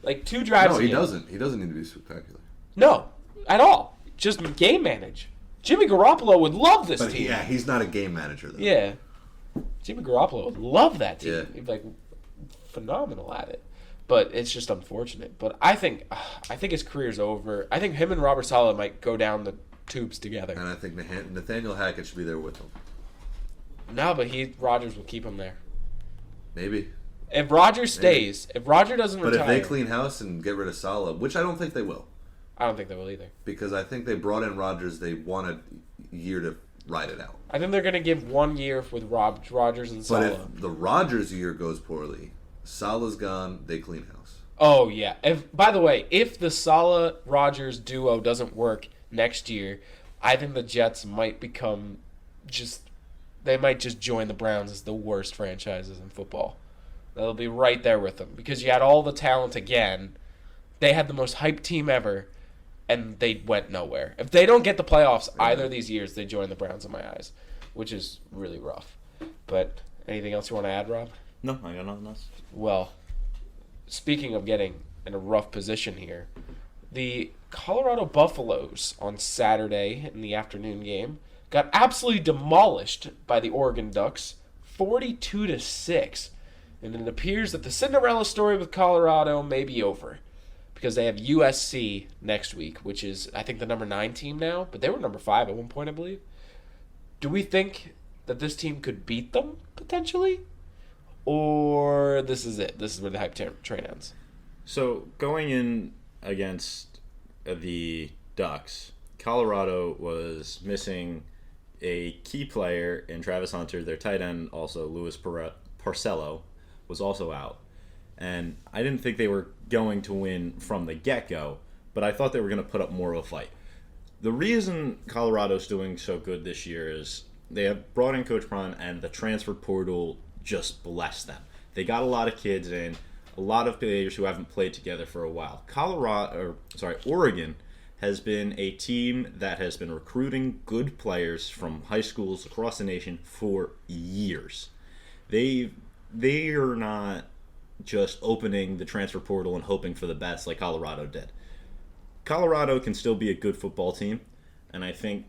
Speaker 1: 2 drives.
Speaker 2: No,
Speaker 1: a
Speaker 2: he
Speaker 1: game.
Speaker 2: doesn't. He doesn't need to be spectacular.
Speaker 1: No, at all. Just game manage. Jimmy Garoppolo would love this
Speaker 2: But
Speaker 1: team.
Speaker 2: he's not a game manager though.
Speaker 1: Yeah. Jimmy Garoppolo would love that team.
Speaker 2: Yeah.
Speaker 1: He'd be phenomenal at it. But it's just unfortunate. But I think his career's over. I think him and Robert Saleh might go down the tubes together.
Speaker 2: And I think Nathaniel Hackett should be there with him.
Speaker 1: No, but Rodgers will keep him there.
Speaker 2: Maybe.
Speaker 1: If Rodgers stays, if Rodgers doesn't
Speaker 2: But
Speaker 1: retire,
Speaker 2: if they clean house and get rid of Saleh, which I don't think they will,
Speaker 1: I don't think they will either.
Speaker 2: because I think they brought in Rodgers, they wanted a year to ride it out.
Speaker 1: I think they're going to give 1 year with Rodgers and
Speaker 2: But
Speaker 1: Saleh.
Speaker 2: if the Rodgers year goes poorly, Saleh's gone, they clean house.
Speaker 1: Oh yeah. By the way, if the Saleh Rodgers duo doesn't work next year, I think the Jets might become they might just join the Browns as the worst franchises in football. They'll be right there with them because you had all the talent again. They had the most hyped team ever, and they went nowhere. If they don't get the playoffs either of these years, they join the Browns in my eyes, which is really rough. But anything else you want to add, Rob?
Speaker 3: No, I got nothing else.
Speaker 1: Well, speaking of getting in a rough position here, the Colorado Buffaloes on Saturday in the afternoon game got absolutely demolished by the Oregon Ducks, 42-6. And it appears that the Cinderella story with Colorado may be over because they have USC next week, which is, I think, the number 9 team now, but they were number 5 at one point, I believe. Do we think that this team could beat them, potentially? Or this is it? This is where the hype train ends.
Speaker 3: So going in against the Ducks, Colorado was missing a key player in Travis Hunter. Their tight end, also Louis Parcello, was also out. And I didn't think they were going to win from the get-go, but I thought they were going to put up more of a fight. The reason Colorado's doing so good this year is they have brought in Coach Prime, and the transfer portal just blessed them. They got a lot of kids in, a lot of players who haven't played together for a while. Oregon has been a team that has been recruiting good players from high schools across the nation for years. They are not just opening the transfer portal and hoping for the best like Colorado did. Colorado can still be a good football team, and I think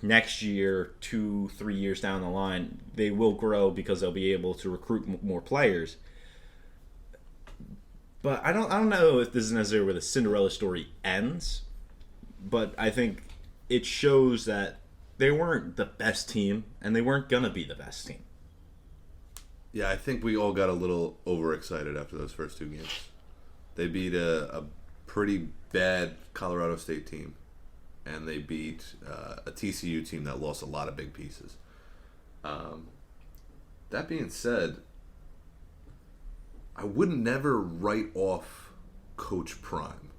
Speaker 3: next year, 2-3 years down the line, they will grow because they'll be able to recruit more players. But I don't know if this is necessarily where the Cinderella story ends, but I think it shows that they weren't the best team, and they weren't going to be the best team.
Speaker 2: Yeah, I think we all got a little overexcited after those first 2 games. They beat a pretty bad Colorado State team, and they beat a TCU team that lost a lot of big pieces. That being said, I would never write off Coach Prime,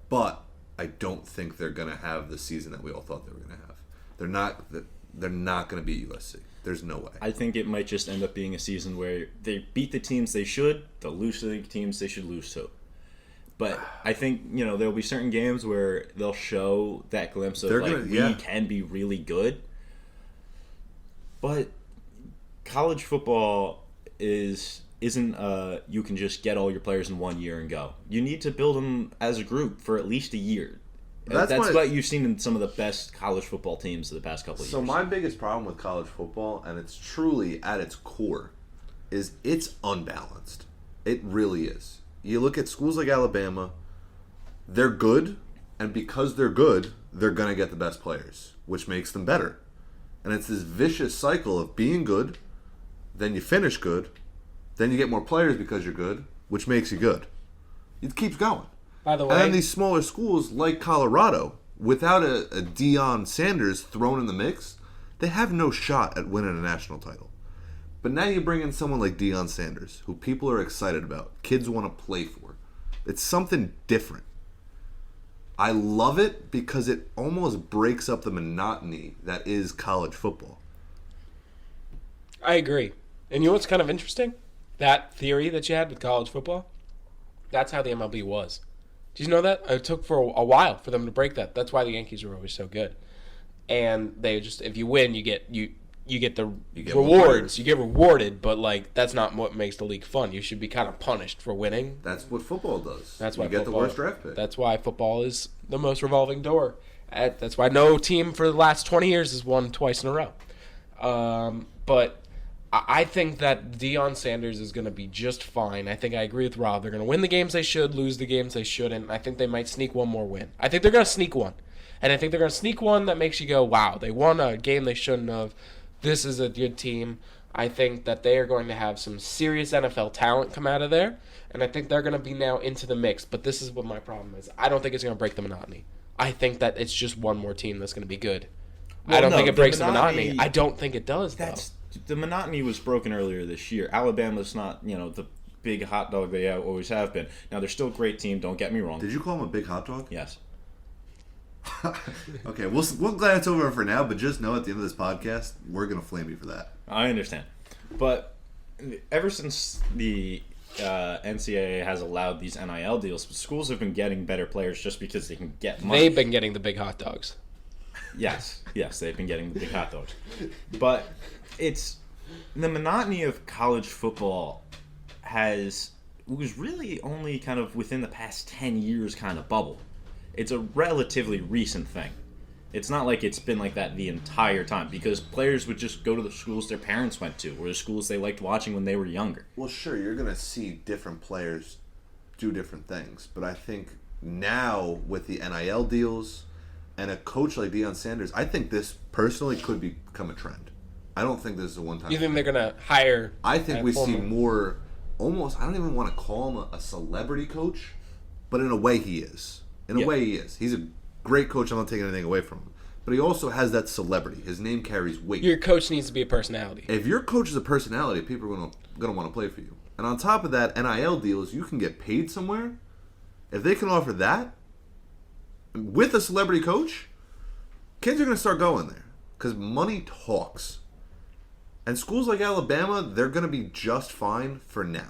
Speaker 2: but I don't think they're going to have the season that we all thought they were going to have. They're not going to beat USC. There's no way.
Speaker 3: I think it might just end up being a season where they beat the teams they should, they'll lose to the teams they should lose to. But I think, there'll be certain games where they'll show that glimpse of we can be really good. But college football isn't you can just get all your players in 1 year and go. You need to build them as a group for at least a year. That's what you've seen in some of the best college football teams of the past couple of years.
Speaker 2: So my biggest problem with college football, and it's truly at its core, is it's unbalanced. It really is. You look at schools like Alabama, they're good, and because they're good, they're going to get the best players, which makes them better. And it's this vicious cycle of being good, then you finish good, then you get more players because you're good, which makes you good. It keeps going.
Speaker 1: By the way,
Speaker 2: and then these smaller schools like Colorado, without a Deion Sanders thrown in the mix, they have no shot at winning a national title. But now you bring in someone like Deion Sanders, who people are excited about, kids want to play for. It's something different. I love it because it almost breaks up the monotony that is college football.
Speaker 1: I agree. And you know what's kind of interesting? that theory that you had with college football, that's how the MLB was. Did you know that? It took for a while for them to break that. That's why the Yankees were always so good. And they just, if you win, you get the rewards. You get rewarded, but like that's not what makes the league fun. You should be kind of punished for winning.
Speaker 2: That's what football does.
Speaker 1: That's why
Speaker 2: you get the worst draft pick.
Speaker 1: That's why football is the most revolving door. That's why no team for the last 20 years has won twice in a row. But I think that Deion Sanders is going to be just fine. I think I agree with Rob. They're going to win the games they should, lose the games they shouldn't. I think they might sneak one more win. I think they're going to sneak one. And I think they're going to sneak one that makes you go, wow, they won a game they shouldn't have. This is a good team. I think that they are going to have some serious NFL talent come out of there. And I think they're going to be now into the mix. But this is what my problem is. I don't think it's going to break the monotony. I think that it's just one more team that's going to be good.
Speaker 3: Well,
Speaker 1: I don't think it breaks the monotony. I don't think it does, though.
Speaker 3: The monotony was broken earlier this year. Alabama's not, the big hot dog they always have been. Now, they're still a great team, don't get me wrong.
Speaker 2: Did you call them a big hot dog?
Speaker 3: Yes.
Speaker 2: Okay, we'll glance over for now, but just know at the end of this podcast, we're going to flame you for that.
Speaker 3: I understand. But ever since the NCAA has allowed these NIL deals, schools have been getting better players just because they can get money.
Speaker 1: They've been getting the big hot dogs.
Speaker 3: Yes, they've been getting the big hot dogs. But it's the monotony of college football was really only kind of within the past 10 years kind of bubble. It's a relatively recent thing. It's not like it's been like that the entire time because players would just go to the schools their parents went to or the schools they liked watching when they were younger.
Speaker 2: Well, sure, you're going to see different players do different things, but I think now with the NIL deals and a coach like Deion Sanders, I think this personally could become a trend. I don't think this is a one-time
Speaker 1: You think they're going to hire...
Speaker 2: I think we see more, almost, I don't even want to call him a celebrity coach, but in a way he is. In a way he is. He's a great coach. I'm not taking anything away from him. But he also has that celebrity. His name carries weight.
Speaker 1: Your coach needs to be a personality.
Speaker 2: If your coach is a personality, people are going to want to play for you. And on top of that, NIL deals, you can get paid somewhere. If they can offer that with a celebrity coach, kids are going to start going there. Because money talks. And schools like Alabama, they're going to be just fine for now.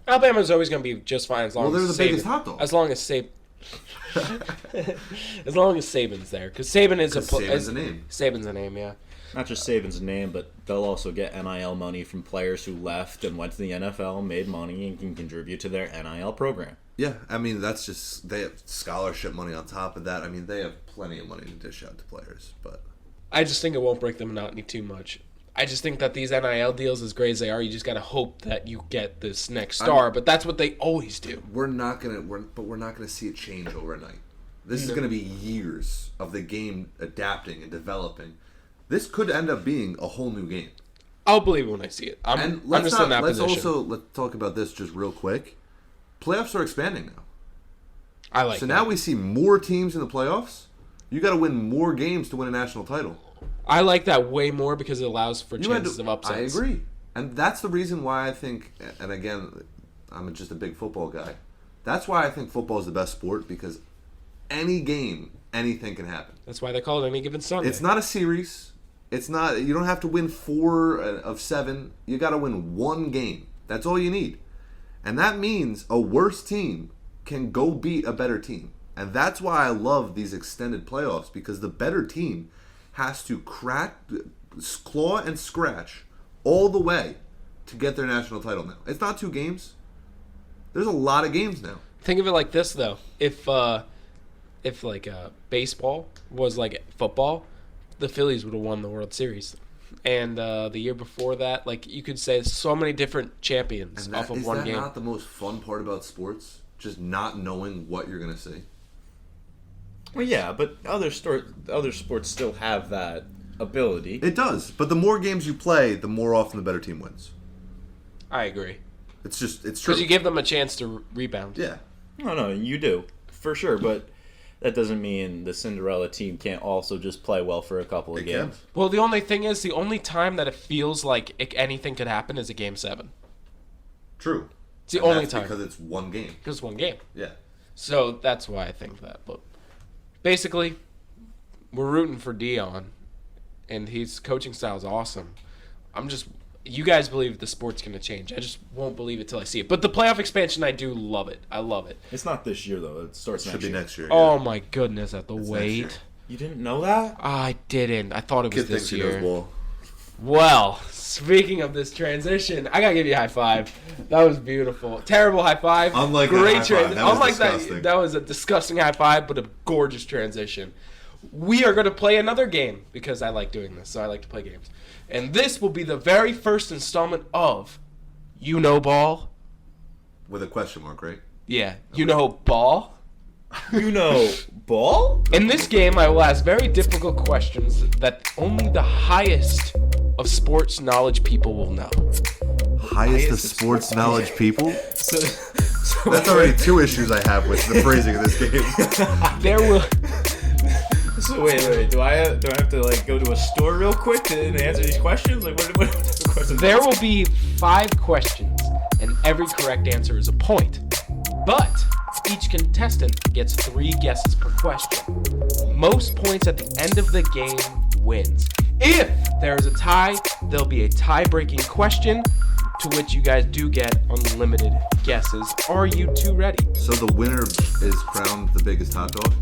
Speaker 1: Alabama's always going to be just fine as long
Speaker 2: they're
Speaker 1: as
Speaker 2: the biggest hot dog.
Speaker 1: As long as as long as Saban's there, because Saban is
Speaker 2: Saban's a name.
Speaker 1: Saban's a name, yeah.
Speaker 3: Not just Saban's a name, but they'll also get NIL money from players who left and went to the NFL, made money, and can contribute to their NIL program.
Speaker 2: Yeah, I mean, that's just, they have scholarship money on top of that. I mean, they have plenty of money to dish out to players, but...
Speaker 1: I just think it won't break the monotony too much. I just think that these NIL deals, as great as they are, you just got to hope that you get this next star. But that's what they always do.
Speaker 2: We're not gonna see it change overnight. This is gonna be years of the game adapting and developing. This could end up being a whole new game.
Speaker 1: I'll believe it when I see it.
Speaker 2: Let's talk about this just real quick. Playoffs are expanding now.
Speaker 1: I like.
Speaker 2: So now we see more teams in the playoffs. You got to win more games to win a national title.
Speaker 1: I like that way more because it allows for chances of upsets.
Speaker 2: I agree. And that's the reason why I think, and again, I'm just a big football guy. That's why I think football is the best sport, because any game, anything can happen.
Speaker 1: That's why they call it Any Given Sunday.
Speaker 2: It's not a series. It's not. You don't have to win 4 of 7. You got to win one game. That's all you need. And that means a worse team can go beat a better team. And that's why I love these extended playoffs, because the better team has to claw and scratch all the way to get their national title now. It's not 2 games. There's a lot of games now.
Speaker 1: Think of it like this, though. If baseball was like football, the Phillies would have won the World Series. And the year before that, like, you could say so many different champions off of one game.
Speaker 2: Is that not the most fun part about sports? Just not knowing what you're going to see?
Speaker 3: Well, yeah, but other sports still have that ability.
Speaker 2: It does, but the more games you play, the more often the better team wins.
Speaker 1: I agree.
Speaker 2: It's true.
Speaker 1: Because you give them a chance to rebound.
Speaker 2: Yeah.
Speaker 3: No, you do, for sure, but that doesn't mean the Cinderella team can't also just play well for a couple of games.
Speaker 1: Well, the only thing is, the only time that it feels like anything could happen is a Game 7.
Speaker 2: True.
Speaker 1: It's the only time.
Speaker 2: Because it's one game.
Speaker 1: Because it's one game.
Speaker 2: Yeah.
Speaker 1: So that's why I think that. But basically, we're rooting for Deion, and his coaching style is awesome. you guys believe the sport's going to change. I just won't believe it till I see it. But the playoff expansion, I do love it. I love it.
Speaker 3: It's not this year, though. It starts
Speaker 2: Should
Speaker 3: next
Speaker 2: be
Speaker 3: year.
Speaker 2: next year.
Speaker 1: Oh, my goodness, at the
Speaker 2: It's next year.
Speaker 1: wait.
Speaker 3: You didn't know that?
Speaker 1: I didn't. I thought it was
Speaker 2: Kid thinks
Speaker 1: this
Speaker 2: he knows
Speaker 1: year.
Speaker 2: ball.
Speaker 1: Well, speaking of this transition, I got to give you a high five. That was beautiful. Terrible high five.
Speaker 2: Unlike that high five. That was
Speaker 1: Unlike
Speaker 2: disgusting.
Speaker 1: that was a disgusting high five, but a gorgeous transition. We are going to play another game because I like doing this, so I like to play games. And this will be the very first installment of You Know Ball.
Speaker 2: With a question mark, right?
Speaker 1: Yeah, You Know Ball.
Speaker 3: You know ball?
Speaker 1: In this game, I will ask very difficult questions that only the highest of sports knowledge people will know.
Speaker 2: Highest of sports knowledge people?
Speaker 3: So
Speaker 2: That's already two issues I have with the phrasing of this game.
Speaker 1: There will...
Speaker 3: So wait. Do I have to like go to a store real quick to answer these questions? Like what are the questions?
Speaker 1: There will be 5 questions, and every correct answer is a point. But each contestant gets 3 guesses per question. Most points at the end of the game wins. If there is a tie, there'll be a tie-breaking question to which you guys do get unlimited guesses. Are you two ready?
Speaker 2: So the winner is crowned the biggest hot dog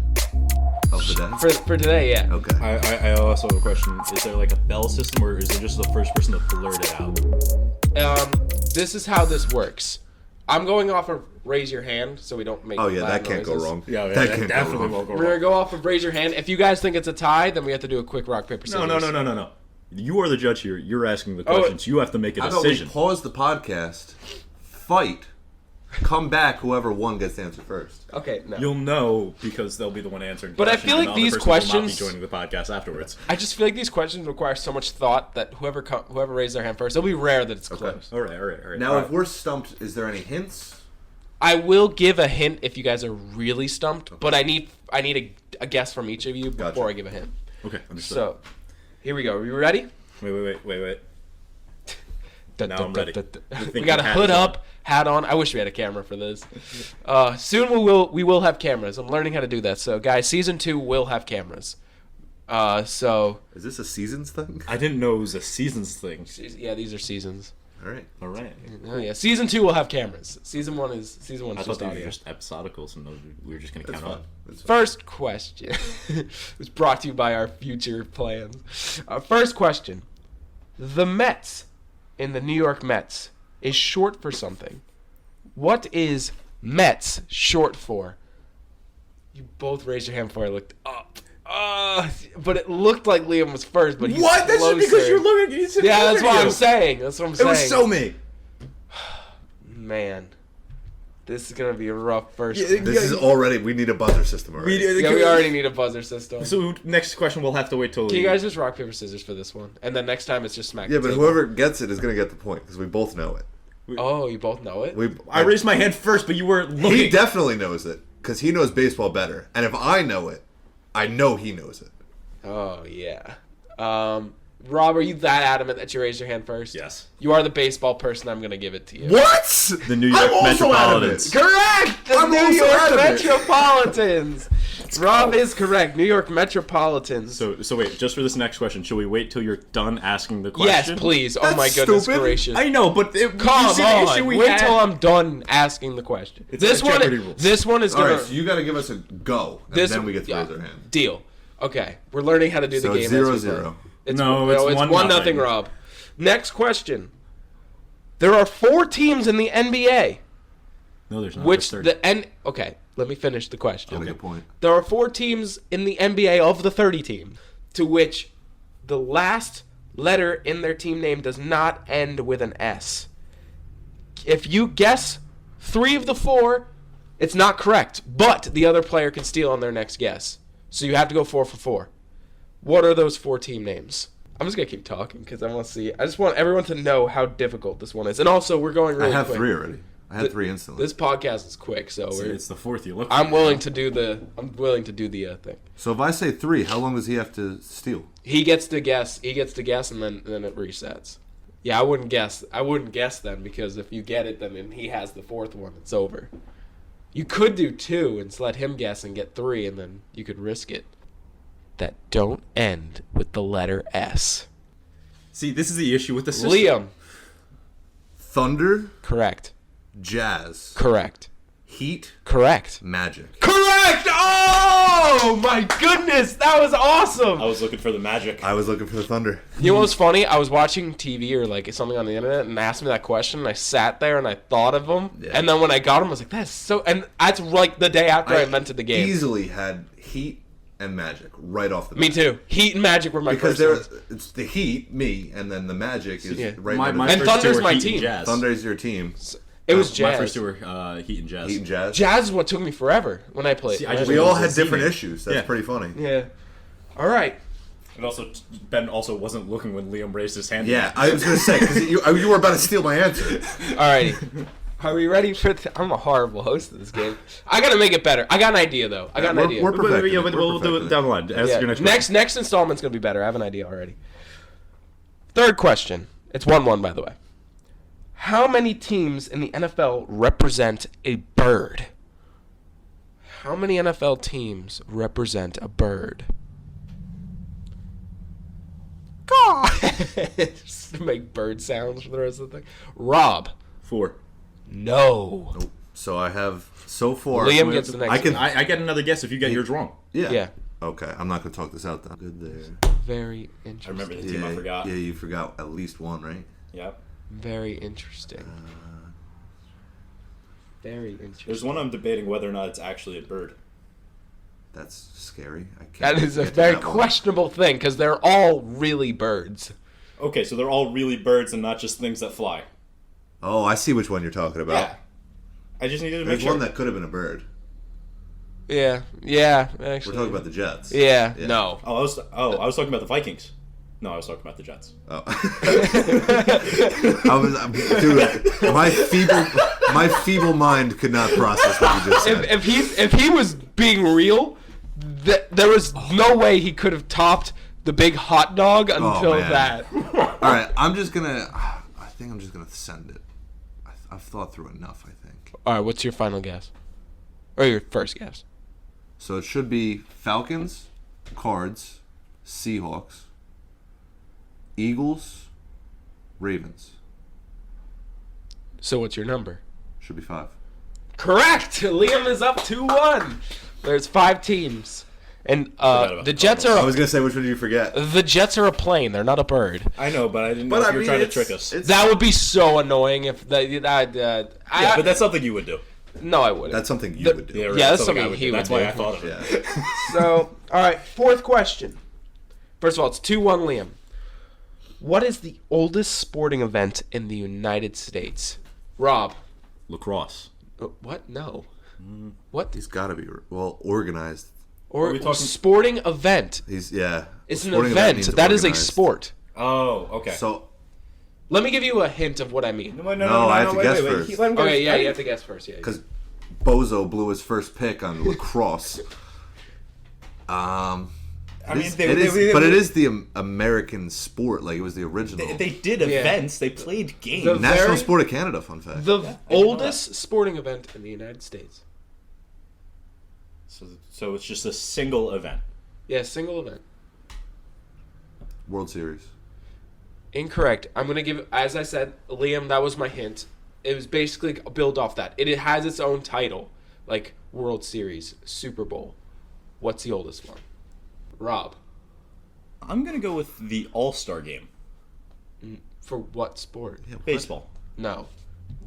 Speaker 2: of the day?
Speaker 1: For today, yeah.
Speaker 2: Okay.
Speaker 3: I also have a question. Is there like a bell system, or is it just the first person to blurt it out?
Speaker 1: This is how this works. I'm going off of raise your hand so we don't make
Speaker 2: Oh, yeah,
Speaker 1: loud
Speaker 2: that can't go
Speaker 1: noises.
Speaker 2: wrong.
Speaker 3: Yeah,
Speaker 2: that
Speaker 3: that
Speaker 2: can't
Speaker 3: definitely
Speaker 2: go wrong.
Speaker 3: won't go
Speaker 1: We're going to
Speaker 3: wrong.
Speaker 1: go off of raise your hand. If you guys think it's a tie, then we have to do a quick rock, paper, scissors.
Speaker 3: No. You are the judge here. You're asking the questions. You have to make a
Speaker 2: How about we
Speaker 3: decision.
Speaker 2: pause the podcast, fight, come back, whoever won gets to answer first.
Speaker 1: Okay, no.
Speaker 3: You'll know because they'll be the one answering.
Speaker 1: But I
Speaker 3: questions,
Speaker 1: feel like
Speaker 3: and the other
Speaker 1: these
Speaker 3: person will not
Speaker 1: questions-
Speaker 3: be joining the podcast afterwards.
Speaker 1: I just feel like these questions require so much thought that whoever raised their hand first, it'll be rare that it's close.
Speaker 3: All right.
Speaker 2: Now, if we're stumped, is there any hints?
Speaker 1: I will give a hint if you guys are really stumped, but I need a guess from each of you before
Speaker 2: Gotcha.
Speaker 1: I give a hint.
Speaker 3: Okay, understood.
Speaker 1: So, here we go. Are you ready?
Speaker 3: Wait. Now I'm ready.
Speaker 1: We got a hood up, hat on. I wish we had a camera for this. Soon we will have cameras. I'm learning how to do that. So, guys, season 2 will have cameras. So
Speaker 2: Is this a seasons thing?
Speaker 3: I didn't know it was a seasons thing.
Speaker 1: yeah, these are seasons.
Speaker 2: All right.
Speaker 3: All right.
Speaker 1: Oh yeah, season 2 will have cameras. Season 1 is
Speaker 3: I
Speaker 1: just
Speaker 3: thought they were
Speaker 1: audio.
Speaker 3: just episodicals, and those we were just gonna
Speaker 2: That's
Speaker 3: count
Speaker 2: fine.
Speaker 3: on.
Speaker 2: That's fine.
Speaker 1: First question was brought to you by our future plans. First question: the Mets in the New York Mets is short for something. What is Mets short for? You both raised your hand before I looked up. But it looked like Liam was first, but he's
Speaker 3: What? That's just because
Speaker 1: closer.
Speaker 3: you're looking. You said
Speaker 1: Yeah,
Speaker 3: the
Speaker 1: that's what
Speaker 3: video.
Speaker 1: I'm saying. That's what I'm
Speaker 3: It
Speaker 1: saying.
Speaker 3: was so me.
Speaker 1: Man, this is gonna be a rough first.
Speaker 3: Yeah,
Speaker 1: one.
Speaker 2: This is already, we need a buzzer system already.
Speaker 1: Yeah, we already need a buzzer system.
Speaker 3: So next question, we'll have to wait till.
Speaker 1: Can you guys just rock, paper, scissors for this one? And then next time it's just smack
Speaker 2: Yeah,
Speaker 1: the
Speaker 2: but
Speaker 1: table.
Speaker 2: whoever gets it is going to get the point because we both know it.
Speaker 1: Oh, you both know it?
Speaker 3: I raised my hand first, but you weren't looking.
Speaker 2: He definitely knows it because he knows baseball better. And if I know it, I know he knows it.
Speaker 1: Oh, yeah. Rob, are you that adamant that you raised your hand first?
Speaker 3: Yes.
Speaker 1: You are the baseball person. I'm going to give it to you.
Speaker 2: What?
Speaker 3: The New York
Speaker 2: I'm also
Speaker 3: Metropolitans.
Speaker 1: Correct! The
Speaker 2: I'm
Speaker 1: New
Speaker 2: also
Speaker 1: York
Speaker 2: adamant.
Speaker 1: Metropolitans. Rob is correct. New York Metropolitans.
Speaker 3: So wait, just for this next question, should we wait till you're done asking the
Speaker 1: Yes,
Speaker 3: question?
Speaker 1: please. Oh
Speaker 2: That's
Speaker 1: my goodness
Speaker 2: stupid.
Speaker 1: gracious.
Speaker 3: I know, but you
Speaker 1: Come
Speaker 3: see the issue
Speaker 1: on.
Speaker 3: we
Speaker 1: Wait
Speaker 3: had?
Speaker 1: till I'm done asking the question.
Speaker 3: It's
Speaker 1: This
Speaker 3: like
Speaker 1: one,
Speaker 3: Jeopardy rules.
Speaker 1: this one is
Speaker 2: All
Speaker 1: gonna.
Speaker 2: right, so you got to give us a go, and then we get to
Speaker 1: yeah,
Speaker 2: raise our hand.
Speaker 1: Deal. Okay, we're learning how to do
Speaker 2: So
Speaker 1: the
Speaker 2: it's
Speaker 1: game.
Speaker 2: 0-0.
Speaker 1: It's
Speaker 3: No, it's 1-0.
Speaker 1: 1-0, Rob. Next question. There are 4 teams in the NBA,
Speaker 3: No, there's not.
Speaker 1: which
Speaker 3: There's 30.
Speaker 1: Okay, let me finish the question.
Speaker 2: Okay, point.
Speaker 1: There are 4 teams in the NBA of the 30 teams, to which the last letter in their team name does not end with an S. If you guess 3 of the 4, it's not correct, but the other player can steal on their next guess. So you have to go 4 for 4. What are those 4 team names? I'm just going to keep talking because I want to see. I just want everyone to know how difficult this one is. And also, we're going really
Speaker 2: I have
Speaker 1: quick.
Speaker 2: 3 already. I had 3 instantly.
Speaker 1: This podcast is quick, so
Speaker 3: It's the fourth you look.
Speaker 1: I'm
Speaker 3: for.
Speaker 1: willing to do the thing.
Speaker 2: So if I say 3, how long does he have to steal?
Speaker 1: He gets to guess. He gets to guess, and then it resets. Yeah, I wouldn't guess. I wouldn't guess then because if you get it, then he has the 4th one. It's over. You could do 2 and let him guess and get 3, and then you could risk it. That don't end with the letter S.
Speaker 3: See, this is the issue with the system.
Speaker 1: Liam,
Speaker 2: Thunder,
Speaker 1: Correct.
Speaker 2: Jazz,
Speaker 1: Correct.
Speaker 2: Heat,
Speaker 1: Correct.
Speaker 2: Magic.
Speaker 1: Correct! Oh, my goodness. That was awesome.
Speaker 3: I was looking for the Magic.
Speaker 2: I was looking for the Thunder.
Speaker 1: You know what's funny? I was watching TV or like something on the internet and asked me that question, and I sat there and I thought of them.
Speaker 2: Yeah.
Speaker 1: And then when I got them, I was like, that's so... And that's like the day after I invented the game.
Speaker 2: Easily had Heat and Magic right off the bat.
Speaker 1: Me too. Heat and Magic were my
Speaker 2: Because
Speaker 1: first ones.
Speaker 2: it's the Heat, me, and then the Magic is
Speaker 1: Yeah.
Speaker 2: right
Speaker 3: My
Speaker 2: under
Speaker 1: And
Speaker 3: first two
Speaker 1: Thunder's
Speaker 3: were
Speaker 1: my
Speaker 3: Heat
Speaker 1: team.
Speaker 3: And Jazz.
Speaker 2: Thunder's your team.
Speaker 1: It was Jazz.
Speaker 3: My first two were Heat and Jazz.
Speaker 2: Heat and Jazz.
Speaker 1: Jazz is what took me forever when I played.
Speaker 3: See, I just-
Speaker 2: We all
Speaker 3: was
Speaker 2: had
Speaker 3: a
Speaker 2: different
Speaker 3: Z-man.
Speaker 2: issues. That's
Speaker 3: Yeah.
Speaker 2: pretty funny.
Speaker 1: Yeah. All right.
Speaker 3: And also, Ben also wasn't looking when Liam raised his hand.
Speaker 2: Yeah, I was going to say, because you were about to steal my answer.
Speaker 1: All righty. Are we ready for... I'm a horrible host of this game. I got to make it better. I got an idea, though. I got an idea.
Speaker 2: We're perfecting it.
Speaker 3: We'll do it down the line. Ask
Speaker 1: Yeah.
Speaker 3: your next question.
Speaker 1: Next installment's going to be better. I have an idea already. Third question. It's 1-1, by the way. How many teams in the NFL represent a bird? How many NFL teams represent a bird? God! Just make bird sounds for the rest of the thing. Rob.
Speaker 3: 4.
Speaker 1: No.
Speaker 2: Nope. So I have, so far...
Speaker 1: Liam gets the next
Speaker 2: I can,
Speaker 1: one.
Speaker 3: I get another guess if you get yours wrong.
Speaker 2: Yeah.
Speaker 1: Yeah.
Speaker 2: Okay, I'm not going to talk this out, then. Good there.
Speaker 1: Very interesting.
Speaker 3: I remember the team I forgot.
Speaker 2: Yeah, you forgot at least one, right?
Speaker 3: Yep.
Speaker 1: Very interesting. Very interesting.
Speaker 3: There's one I'm debating whether or not it's actually a bird.
Speaker 2: That's scary. I can't
Speaker 1: That is a
Speaker 2: get to
Speaker 1: very
Speaker 2: that one.
Speaker 1: questionable thing because they're all really birds.
Speaker 3: Okay, so they're all really birds and not just things that fly.
Speaker 2: Oh, I see which one you're talking about.
Speaker 3: Yeah. I just needed to make
Speaker 2: There's
Speaker 3: sure.
Speaker 2: one that could have been a bird.
Speaker 1: Yeah, actually.
Speaker 2: We're talking about the Jets.
Speaker 1: Yeah,
Speaker 2: Yeah.
Speaker 1: no.
Speaker 3: I was talking about the Vikings. No, I was talking about the Jets.
Speaker 2: Oh. Dude, my feeble mind could not process what you just said.
Speaker 1: If he was being real, there was no way he could have topped the Big Hotdog until
Speaker 2: man.
Speaker 1: that.
Speaker 2: All right, I think I'm just gonna send it. I've thought through enough, I think.
Speaker 1: All right, what's your final guess? Or your first guess?
Speaker 2: So it should be Falcons, Cards, Seahawks, Eagles, Ravens.
Speaker 1: So what's your number?
Speaker 2: Should be 5.
Speaker 1: Correct! Liam is up 2-1. There's 5 teams. And
Speaker 3: about
Speaker 1: the
Speaker 3: the
Speaker 1: Jets
Speaker 2: I
Speaker 1: are
Speaker 2: was gonna say, which one did you forget?
Speaker 1: the Jets are a plane. They're not a bird.
Speaker 3: I know, but I didn't know if you were trying to trick us.
Speaker 1: That would be so annoying if
Speaker 3: Yeah, but that's something you would do.
Speaker 1: no, I wouldn't.
Speaker 2: That's something you would do.
Speaker 3: Yeah, right,
Speaker 1: Yeah, that's
Speaker 3: I
Speaker 1: something he would
Speaker 3: That's why
Speaker 1: do.
Speaker 3: I thought of it.
Speaker 2: Yeah.
Speaker 1: So, all right, fourth question. First of all, it's 2-1 Liam. What is the oldest sporting event in the United States? Rob.
Speaker 3: Lacrosse.
Speaker 1: What? No. What?
Speaker 2: He's got to be organized.
Speaker 1: Or
Speaker 3: Are we talking-
Speaker 1: sporting event.
Speaker 2: It's
Speaker 1: It's an
Speaker 2: sporting
Speaker 1: event.
Speaker 2: means
Speaker 1: That is a
Speaker 2: organized.
Speaker 1: sport.
Speaker 3: Oh, okay.
Speaker 2: So
Speaker 1: Let me give you a hint of what I mean.
Speaker 3: No,
Speaker 2: I have to guess first.
Speaker 3: Let him go.
Speaker 1: Okay, yeah, you have to guess first. Yeah.
Speaker 2: because Bozo blew his first pick on lacrosse.
Speaker 3: I mean,
Speaker 2: It is the American sport. Like it was the original
Speaker 3: They did events. They played games.
Speaker 1: The-
Speaker 2: National
Speaker 1: very-
Speaker 2: Sport of Canada. Fun fact.
Speaker 1: The
Speaker 3: I didn't know
Speaker 1: oldest sporting event in the United States.
Speaker 3: So it's just a single event.
Speaker 1: Yeah, single event.
Speaker 2: World Series.
Speaker 1: Incorrect. I'm going to give, as I said, Liam, that was my hint. It was basically a build off that. It has its own title, like World Series, Super Bowl. What's the oldest one? Rob.
Speaker 3: I'm gonna go with the All-Star game.
Speaker 1: For what sport?
Speaker 3: Baseball.
Speaker 1: No.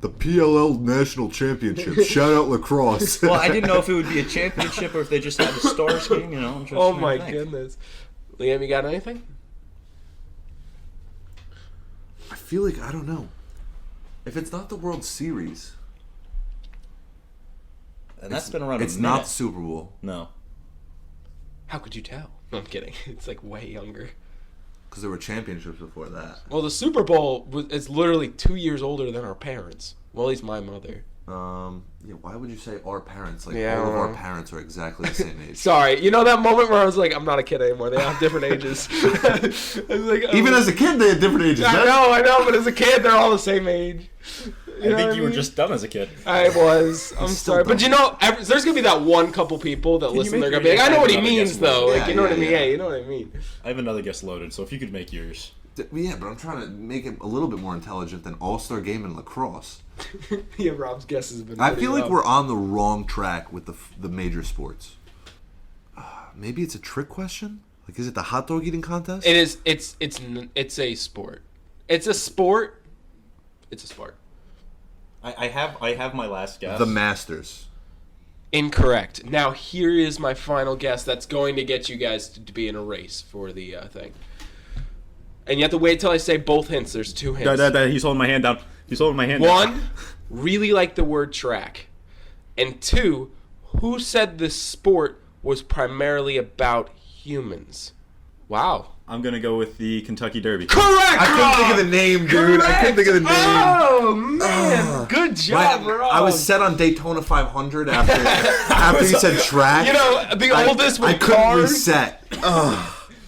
Speaker 2: The PLL National Championship. Shout out lacrosse.
Speaker 3: Well, I didn't know if it would be a championship or if they just had the Stars game. You know. I'm just
Speaker 1: Oh
Speaker 3: trying
Speaker 1: my
Speaker 3: to think.
Speaker 1: goodness. Liam, you got anything?
Speaker 2: I feel like I don't know. If it's not the World Series,
Speaker 3: And that's been around.
Speaker 2: it's
Speaker 3: a
Speaker 2: not
Speaker 3: minute.
Speaker 2: the Super Bowl
Speaker 3: No.
Speaker 1: How could you tell? No, I'm kidding. It's like way younger.
Speaker 2: because there were championships before that.
Speaker 1: Well, the Super Bowl is literally 2 years older than our parents. Well, at least my mother.
Speaker 2: Yeah. Why would you say our parents? Like
Speaker 1: Yeah, I
Speaker 2: all of
Speaker 1: don't
Speaker 2: our
Speaker 1: know.
Speaker 2: parents are exactly the same age.
Speaker 1: Sorry, you know that moment where I was like, I'm not a kid anymore. They have different ages. I was like,
Speaker 2: Even as a kid, they had different ages.
Speaker 1: I know, but as a kid, they're all the same age.
Speaker 3: I think you were just dumb as a kid.
Speaker 1: I was. I'm
Speaker 2: still
Speaker 1: sorry, but
Speaker 2: dumb.
Speaker 1: you know, there's gonna be that one couple people that
Speaker 3: you
Speaker 1: listen.
Speaker 3: make
Speaker 1: They're gonna
Speaker 3: your
Speaker 1: be like, I know what he
Speaker 3: another
Speaker 1: means,
Speaker 3: guess
Speaker 1: though.
Speaker 3: loaded?
Speaker 1: Like,
Speaker 2: Yeah,
Speaker 1: you know what I
Speaker 2: yeah,
Speaker 1: mean?
Speaker 2: yeah.
Speaker 1: Yeah, you know what I mean.
Speaker 3: I have another guess loaded, so if you could make yours.
Speaker 2: Yeah, but I'm trying to make it a little bit more intelligent than All-Star Game in lacrosse.
Speaker 1: Yeah, Rob's guesses have been.
Speaker 2: I feel like we're on the wrong track with the major sports. Maybe it's a trick question. Like, is it the hot dog eating contest?
Speaker 1: It is. It's a sport. It's a sport. It's a sport.
Speaker 3: I have my last guess.
Speaker 2: The Masters.
Speaker 1: Incorrect. Now here is my final guess. That's going to get you guys to be in a race for the thing. And you have to wait till I say both hints. There's 2 hints.
Speaker 3: He's holding my hand down. He's holding my hand down.
Speaker 1: 1, really like the word track. And 2, who said this sport was primarily about humans? Wow.
Speaker 3: I'm going to go with the Kentucky Derby.
Speaker 1: Correct!
Speaker 2: I couldn't think of the name, dude.
Speaker 1: Correct!
Speaker 2: I couldn't think of the name.
Speaker 1: Oh, man. Good job, Rob.
Speaker 2: I was set on Daytona 500 after you said track.
Speaker 1: You know, the oldest with
Speaker 2: I couldn't
Speaker 1: cars.
Speaker 2: reset.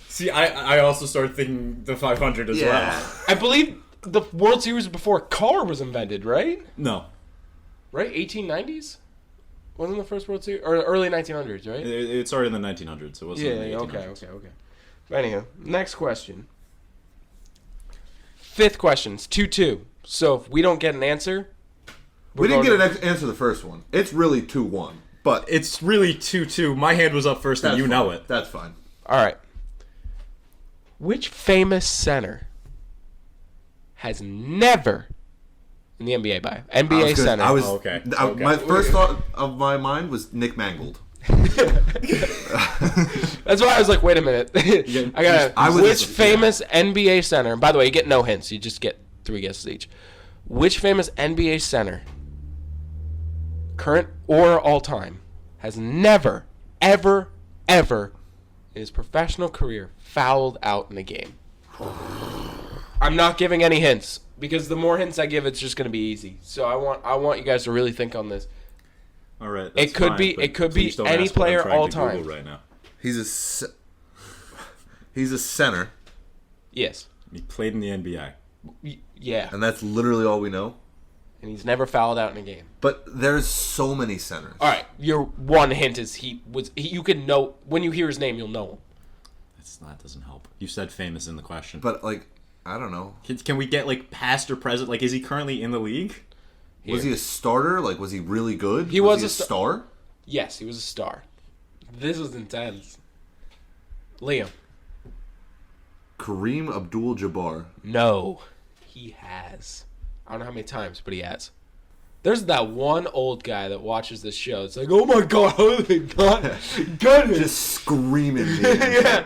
Speaker 3: See, I also started thinking the 500 as well.
Speaker 1: I believe the World Series before car was invented, right?
Speaker 3: No.
Speaker 1: Right? 1890s? Wasn't the first World Series? Or early 1900s, right?
Speaker 3: It started in the 1900s. It wasn't in the 1800s.
Speaker 1: Okay. Anyhow, next question. 5th question. It's 2-2. So if we don't get an answer...
Speaker 2: We didn't get an answer to the first one. It's really 2-1. But
Speaker 3: It's really 2-2. My hand was up first, and you know it.
Speaker 2: That's fine.
Speaker 1: All right. Which famous center has never... In the NBA, NBA center.
Speaker 3: Okay.
Speaker 2: My first thought of my mind was Nick Mangold.
Speaker 1: That's why I was like, wait a minute. Which famous NBA center? By the way, you get no hints. You just get 3 guesses each. Which famous NBA center, current or all time, has never, ever, ever in his professional career fouled out in a game? I'm not giving any hints because the more hints I give, it's just going to be easy. So I want you guys to really think on this.
Speaker 3: All right.
Speaker 1: It could be any player all time.
Speaker 3: Right now.
Speaker 2: He's a center,
Speaker 1: Yes.
Speaker 3: He played in the NBA.
Speaker 1: Yeah.
Speaker 2: and that's literally all we know.
Speaker 1: And he's never fouled out in a game.
Speaker 2: But there's so many centers.
Speaker 1: All right. Your one hint is you can know when you hear his name, you'll know him.
Speaker 3: That doesn't help. You said famous in the question.
Speaker 2: But I don't know.
Speaker 3: Can we get past or present? Is he currently in the league?
Speaker 1: Here.
Speaker 2: Was he a starter? Was he really good?
Speaker 1: He was
Speaker 2: he
Speaker 1: a
Speaker 2: star.
Speaker 1: Yes, he was a star. This was intense. Liam.
Speaker 2: Kareem Abdul-Jabbar.
Speaker 1: No, he has. I don't know how many times, but he has. There's that one old guy that watches this show. It's like, oh my god, how did they got it?
Speaker 2: Just screaming.
Speaker 1: Yeah.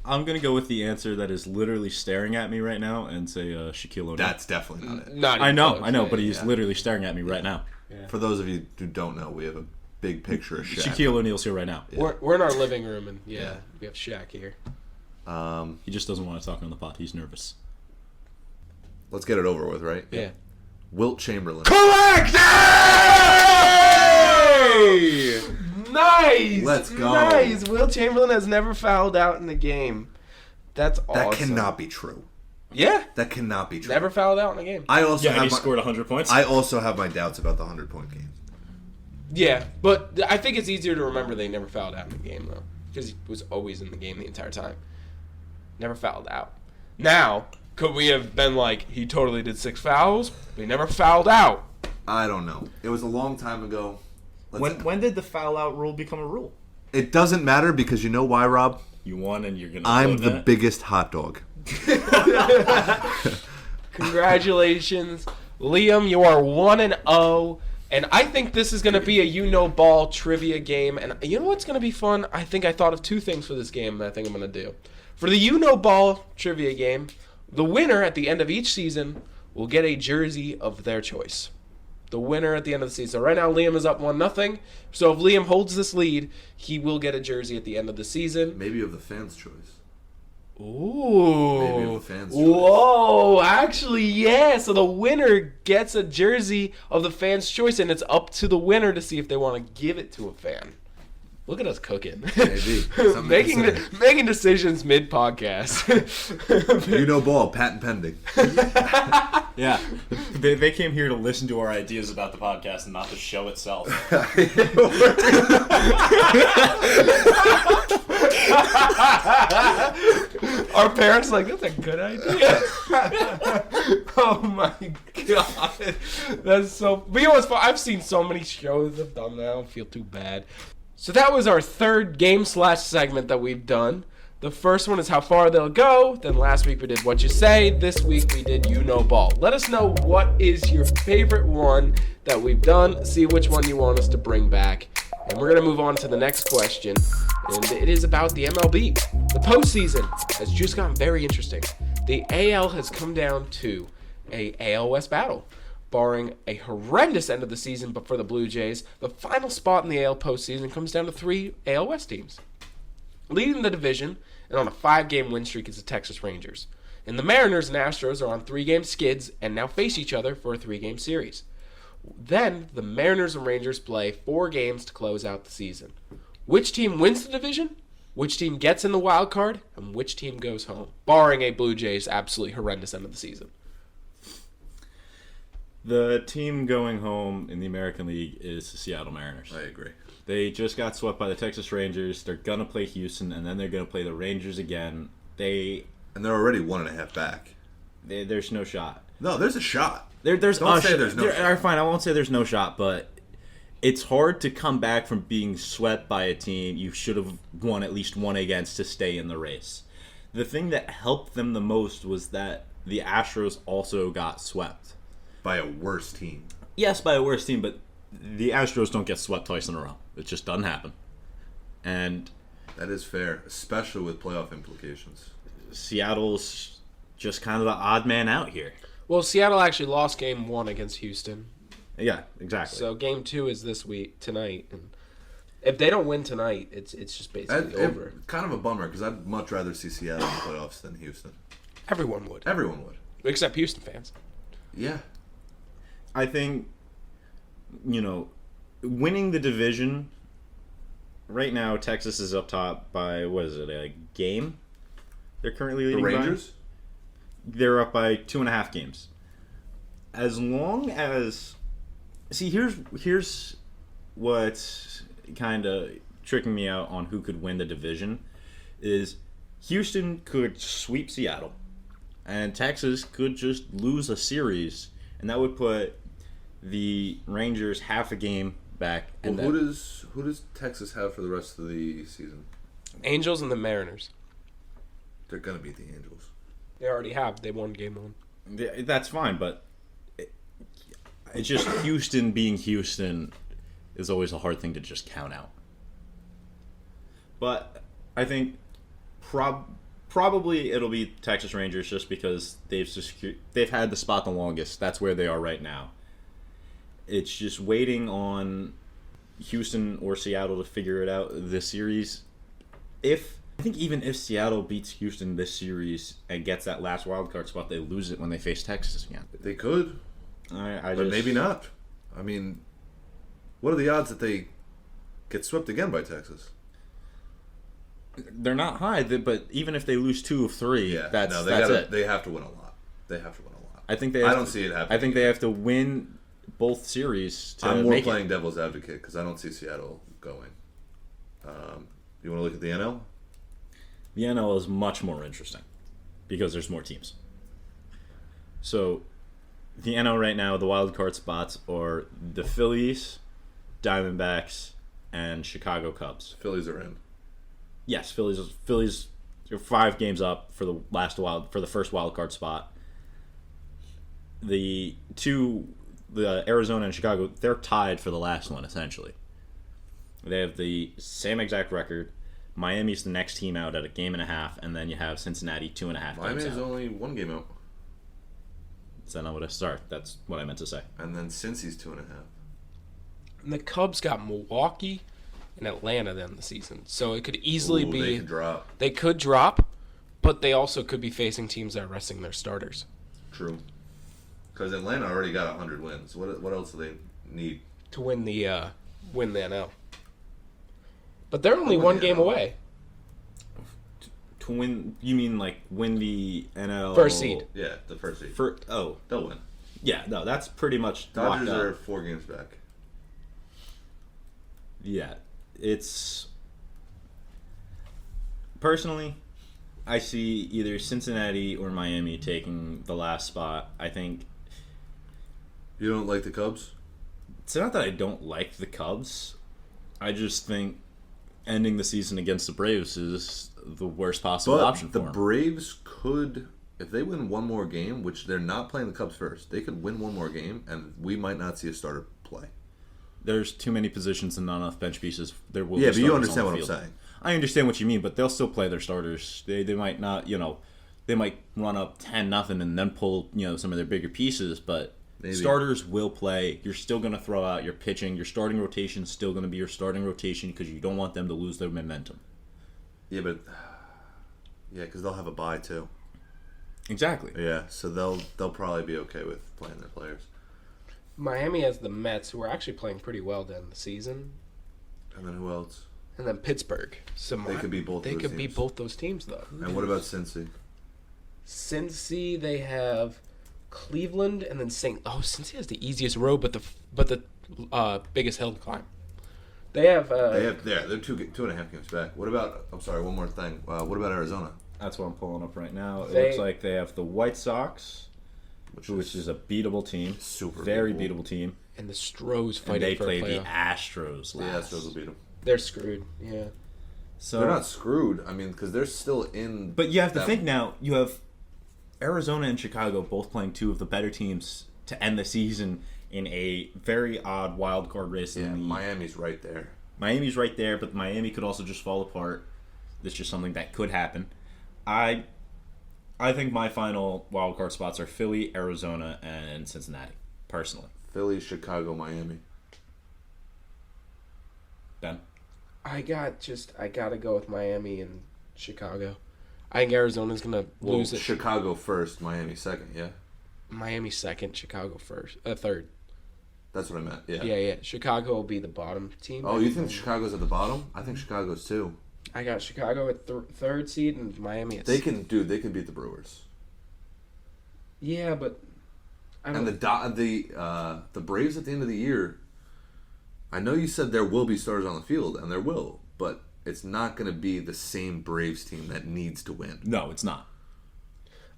Speaker 3: I'm gonna go with the answer that is literally staring at me right now and say Shaquille O'Neal.
Speaker 2: That's definitely not it.
Speaker 1: Not
Speaker 3: I know,
Speaker 1: close.
Speaker 3: but he's literally staring at me right now.
Speaker 1: Yeah.
Speaker 2: For those of you who don't know, we have a big picture of Shaq.
Speaker 3: Shaquille O'Neal's here right now.
Speaker 1: Yeah. We're in our living room, and we have Shaq here.
Speaker 3: He just doesn't want to talk on the pod. He's nervous.
Speaker 2: Let's get it over with, right?
Speaker 1: Yeah.
Speaker 2: Wilt Chamberlain.
Speaker 1: Correct! Hey! Nice!
Speaker 2: Let's go.
Speaker 1: Nice! Wilt Chamberlain has never fouled out in a game. That's awesome.
Speaker 2: That cannot be true.
Speaker 1: Yeah.
Speaker 2: That cannot be true.
Speaker 1: Never fouled out in a game.
Speaker 2: I also
Speaker 3: Have he scored 100 points?
Speaker 2: I also have my doubts about the 100-point game.
Speaker 1: Yeah, but I think it's easier to remember they never fouled out in the game, though. Because he was always in the game the entire time. Never fouled out. Now, could we have been like, he totally did 6 fouls, but he never fouled out?
Speaker 2: I don't know. It was a long time ago.
Speaker 3: When did the foul out rule become a rule?
Speaker 2: It doesn't matter because you know why, Rob?
Speaker 3: You won and you're going to
Speaker 2: I'm the biggest hot dog.
Speaker 1: Congratulations. Liam, you are 1-0. And I think this is going to be a you-know-ball trivia game. And you know what's going to be fun? I think I thought of 2 things for this game that I think I'm going to do. For the you-know-ball trivia game, the winner at the end of each season will get a jersey of their choice. The winner at the end of the season. So right now, Liam is up 1-0. So if Liam holds this lead, he will get a jersey at the end of the season.
Speaker 2: Maybe of the fans' choice.
Speaker 1: Ooh.
Speaker 2: Maybe of the fans' choice.
Speaker 1: Whoa, actually, yeah. So the winner gets a jersey of the fans' choice, and it's up to the winner to see if they want to give it to a fan. Look at us cooking.
Speaker 2: Maybe.
Speaker 1: making decisions mid-podcast.
Speaker 2: You know ball, patent pending.
Speaker 3: Yeah. They came here to listen to our ideas about the podcast and not the show itself.
Speaker 1: Our parents like, that's a good idea. Oh my god, that's so. But you know what's fun? I've seen so many shows have done that. I don't feel too bad. So that was our third game/segment that we've done. The first one is how far they'll go. Then last week we did what you say. This week we did you know ball. Let us know what is your favorite one that we've done. See which one you want us to bring back. And we're going to move on to the next question. And it is about the MLB. The postseason has just gotten very interesting. The AL has come down to a AL West battle. Barring a horrendous end of the season, but for the Blue Jays, the final spot in the AL postseason comes down to 3 AL West teams. Leading the division and on a 5-game win streak is the Texas Rangers. And the Mariners and Astros are on 3-game skids and now face each other for a 3-game series. Then the Mariners and Rangers play 4 games to close out the season. Which team wins the division? Which team gets in the wild card? And which team goes home? Barring a Blue Jays absolutely horrendous end of the season.
Speaker 3: The team going home in the American League is the Seattle Mariners.
Speaker 2: I agree.
Speaker 3: They just got swept by the Texas Rangers. They're going to play Houston, and then they're going to play the Rangers again.
Speaker 2: And they're already 1.5 back.
Speaker 3: There's no shot.
Speaker 2: No, there's a shot.
Speaker 3: Don't
Speaker 2: say there's no shot.
Speaker 3: All right, fine, I won't say there's no shot, but it's hard to come back from being swept by a team you should have won at least one against to stay in the race. The thing that helped them the most was that the Astros also got swept.
Speaker 2: By a worse team.
Speaker 3: Yes, by a worse team, but the Astros don't get swept twice in a row. It just doesn't happen. And
Speaker 2: that is fair, especially with playoff implications.
Speaker 3: Seattle's just kind of the odd man out here.
Speaker 1: Well, Seattle actually lost game 1 against Houston.
Speaker 3: Yeah, exactly.
Speaker 1: So game 2 is this week, tonight. And if they don't win tonight, it's just basically over.
Speaker 2: Kind of a bummer, because I'd much rather see Seattle in the playoffs than Houston.
Speaker 1: Everyone would.
Speaker 2: Everyone would.
Speaker 1: Except Houston fans.
Speaker 2: Yeah.
Speaker 3: I think, winning the division, right now Texas is up top by, what is it, a game? They're currently leading
Speaker 2: the Rangers?
Speaker 3: by? They're up by 2.5 games. As long as... See, here's what's kind of tricking me out on who could win the division, is Houston could sweep Seattle, and Texas could just lose a series, and that would put the Rangers half a game back.
Speaker 2: And well, who does Texas have for the rest of the season?
Speaker 1: Angels and the Mariners.
Speaker 2: They're gonna beat the Angels.
Speaker 1: They already have. They won game 1.
Speaker 3: That's fine, but it's just Houston being Houston is always a hard thing to just count out. But I think probably it'll be Texas Rangers just because they've had the spot the longest. That's where they are right now. It's just waiting on Houston or Seattle to figure it out this series. I think even if Seattle beats Houston this series and gets that last wild card spot, they lose it when they face Texas again.
Speaker 2: They could. But maybe not. I mean, what are the odds that they get swept again by Texas?
Speaker 3: They're not high, but even if they lose 2 of 3, that's it.
Speaker 2: They have to win a lot.
Speaker 3: I don't
Speaker 2: see it happening.
Speaker 3: I think they have to win both series to
Speaker 2: I'm more
Speaker 3: make
Speaker 2: playing
Speaker 3: it.
Speaker 2: devil's advocate because I don't see Seattle going. You want to look at the NL?
Speaker 3: The NL is much more interesting because there's more teams. So the NL right now, the wild card spots are the Phillies, Diamondbacks, and Chicago Cubs.
Speaker 2: Phillies are in.
Speaker 3: Yes, Phillies are 5 games up for the first wild card spot. The Arizona and Chicago, they're tied for the last one essentially. They have the same exact record. Miami's the next team out at a game and a half, and then you have Cincinnati 2.5 games out.
Speaker 2: Miami's only 1 game out.
Speaker 3: Is that not what I start? That's what I meant to say.
Speaker 2: And then Cincy's 2.5.
Speaker 1: And the Cubs got Milwaukee and Atlanta then the season, so it could easily be.
Speaker 2: They could drop.
Speaker 1: They could drop, but they also could be facing teams that are resting their starters.
Speaker 2: True. Because Atlanta already got 100 wins. What else do they need
Speaker 1: to win the NL? But they're only 1 game away.
Speaker 3: To win, you mean like win the NL
Speaker 1: first seed?
Speaker 2: Yeah, the first seed.
Speaker 3: They'll
Speaker 2: win.
Speaker 3: Yeah, no, that's pretty much
Speaker 2: Dodgers
Speaker 3: locked up.
Speaker 2: are 4 games back.
Speaker 3: Yeah, it's personally, I see either Cincinnati or Miami taking the last spot. I think
Speaker 2: You don't like the Cubs?
Speaker 3: it's not that I don't like the Cubs. I just think ending the season against the Braves is the worst possible option for
Speaker 2: the
Speaker 3: them.
Speaker 2: Braves could, if they win one more game, which they're not playing the Cubs first, they could win one more game, and we might not see a starter play.
Speaker 3: There's too many positions and not enough bench pieces. There will
Speaker 2: Yeah,
Speaker 3: be
Speaker 2: but you
Speaker 3: starters
Speaker 2: understand
Speaker 3: on
Speaker 2: what
Speaker 3: the
Speaker 2: I'm
Speaker 3: field.
Speaker 2: saying.
Speaker 3: I understand what you mean, but they'll still play their starters. They might not, they might run up 10-0 and then pull, some of their bigger pieces, but
Speaker 2: Maybe.
Speaker 3: starters will play. You're still going to throw out your pitching. Your starting rotation is still going to be your starting rotation because you don't want them to lose their momentum.
Speaker 2: Yeah, but because they'll have a bye too.
Speaker 3: Exactly.
Speaker 2: Yeah, so they'll probably be okay with playing their players.
Speaker 1: Miami has the Mets, who are actually playing pretty well down the season,
Speaker 2: And then who else?
Speaker 1: and then Pittsburgh. So
Speaker 2: They could beat both.
Speaker 1: They
Speaker 2: those
Speaker 1: could beat
Speaker 2: teams.
Speaker 1: both those teams, though.
Speaker 2: And what about Cincy?
Speaker 1: Cincy, they have Cleveland, and then St. Oh, Cincy has the easiest road, but the biggest hill to climb. They have.
Speaker 2: They're 2.5 games back. What about? I'm sorry, one more thing. What about Arizona?
Speaker 3: That's what I'm pulling up right now. It
Speaker 1: They-
Speaker 3: looks like they have the White Sox, which is a beatable team.
Speaker 2: Super
Speaker 3: Very
Speaker 2: beatable.
Speaker 3: beatable team.
Speaker 1: And the Stros
Speaker 3: And
Speaker 1: fighting
Speaker 3: they
Speaker 1: for a
Speaker 3: play the
Speaker 1: playoff.
Speaker 3: Astros
Speaker 2: The
Speaker 3: last.
Speaker 2: Astros will beat them.
Speaker 1: They're screwed. Yeah.
Speaker 3: So,
Speaker 2: They're not screwed. I mean, because they're still in.
Speaker 3: but you have to
Speaker 2: that-
Speaker 3: think now. You have Arizona and Chicago both playing two of the better teams to end the season in a very odd wild card race.
Speaker 2: Yeah,
Speaker 3: in the,
Speaker 2: Miami's right there.
Speaker 3: Miami's right there, but Miami could also just fall apart. That's just something that could happen. I think my final wild card spots are Philly, Arizona, and Cincinnati. Personally,
Speaker 2: Philly, Chicago, Miami.
Speaker 3: Ben.
Speaker 1: I gotta go with Miami and Chicago. I think Arizona's gonna
Speaker 2: Well,
Speaker 1: lose it.
Speaker 2: Chicago first, Miami second. Yeah,
Speaker 1: Miami second, Chicago first, third.
Speaker 2: that's what I meant. Yeah.
Speaker 1: Yeah. Chicago will be the bottom team.
Speaker 2: Oh, you think Chicago's at the bottom? I think Chicago's too.
Speaker 1: I got Chicago at third seed and Miami at.
Speaker 2: They can beat the Brewers.
Speaker 1: Yeah, but I don't.
Speaker 2: And the Braves at the end of the year. I know you said there will be starters on the field, and there will, but it's not going to be the same Braves team that needs to win.
Speaker 3: No, it's not.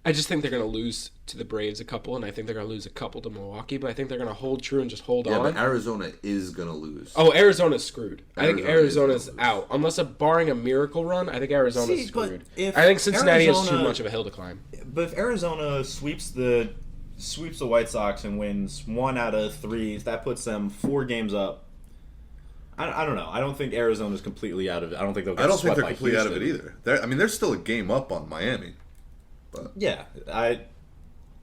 Speaker 1: I just think they're going to lose to the Braves a couple, and I think they're going to lose a couple to Milwaukee, but I think they're going to hold true and just hold
Speaker 2: Yeah,
Speaker 1: on.
Speaker 2: but Arizona is going to lose.
Speaker 1: Oh, Arizona's screwed. I think
Speaker 2: Arizona is
Speaker 1: Arizona's
Speaker 2: gonna lose.
Speaker 1: out. Unless barring a miracle run, I think Arizona's
Speaker 3: See, but
Speaker 1: screwed.
Speaker 3: if
Speaker 1: I think Cincinnati has too
Speaker 3: Arizona-
Speaker 1: much of a hill to climb.
Speaker 3: But if Arizona sweeps the White Sox and wins 1 out of 3, that puts them 4 games up. I don't know. I don't think Arizona's completely out of it. I don't think they'll get
Speaker 2: I don't think
Speaker 3: swept
Speaker 2: they're
Speaker 3: by
Speaker 2: completely out of it
Speaker 3: Houston.
Speaker 2: either. They're still a game up on Miami.
Speaker 3: Yeah,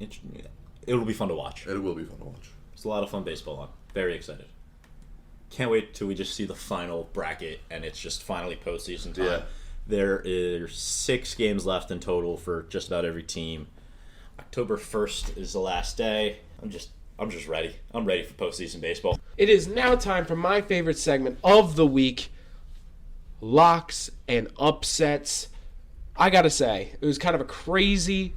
Speaker 3: it'll be fun to watch.
Speaker 2: It will be fun to watch.
Speaker 3: It's a lot of fun baseball on. Very excited. Can't wait till we just see the final bracket and it's just finally postseason time.
Speaker 2: Yeah.
Speaker 3: There is 6 games left in total for just about every team. October 1st is the last day. I'm just ready. I'm ready for postseason baseball.
Speaker 1: It is now time for my favorite segment of the week, locks and upsets. I gotta say, it was kind of a crazy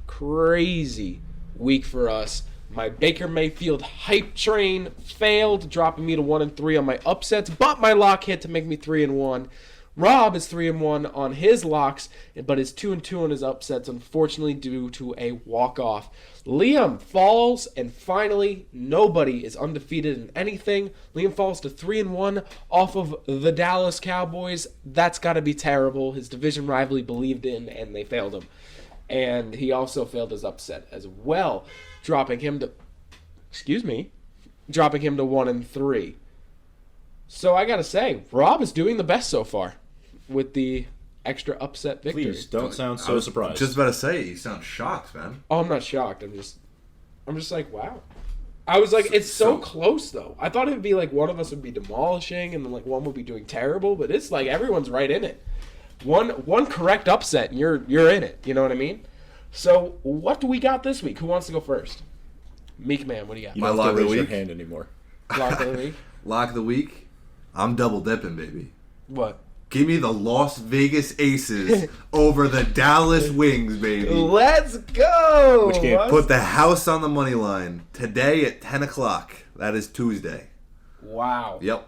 Speaker 1: week for us. My Baker Mayfield hype train failed, dropping me to 1-3 on my upsets, but my lock hit to make me 3-1. Rob is 3-1 on his locks, but is 2-2 on his upsets, unfortunately due to a walk-off. Liam falls, and finally, nobody is undefeated in anything. Liam falls to 3-1 off of the Dallas Cowboys. That's got to be terrible. His division rival he believed in, and they failed him. And he also failed his upset as well, dropping him to 1-3. So I gotta say, Rob is doing the best so far with the extra upset victory.
Speaker 3: Please don't sound
Speaker 2: I
Speaker 3: so
Speaker 2: was
Speaker 3: surprised.
Speaker 2: Just about to say, you sound shocked, man.
Speaker 1: Oh, I'm not shocked. I'm just like, wow. I was like, it's so close though. I thought it would be like one of us would be demolishing and then like one would be doing terrible, but it's like everyone's right in it. One correct upset and you're in it. You know what I mean? So what do we got this week? Who wants to go first? Meek Man, what do you got?
Speaker 3: you
Speaker 2: My
Speaker 3: don't
Speaker 2: lock
Speaker 3: have
Speaker 2: of
Speaker 3: to
Speaker 2: the
Speaker 3: raise your
Speaker 2: week?
Speaker 3: hand anymore.
Speaker 1: Lock of the week?
Speaker 2: Lock of the week. I'm double dipping, baby.
Speaker 1: What?
Speaker 2: Give me the Las Vegas Aces over the Dallas Wings, baby.
Speaker 1: Let's go!
Speaker 3: Which game?
Speaker 2: Put the house on the money line today at 10 o'clock. That is Tuesday.
Speaker 1: Wow.
Speaker 2: Yep.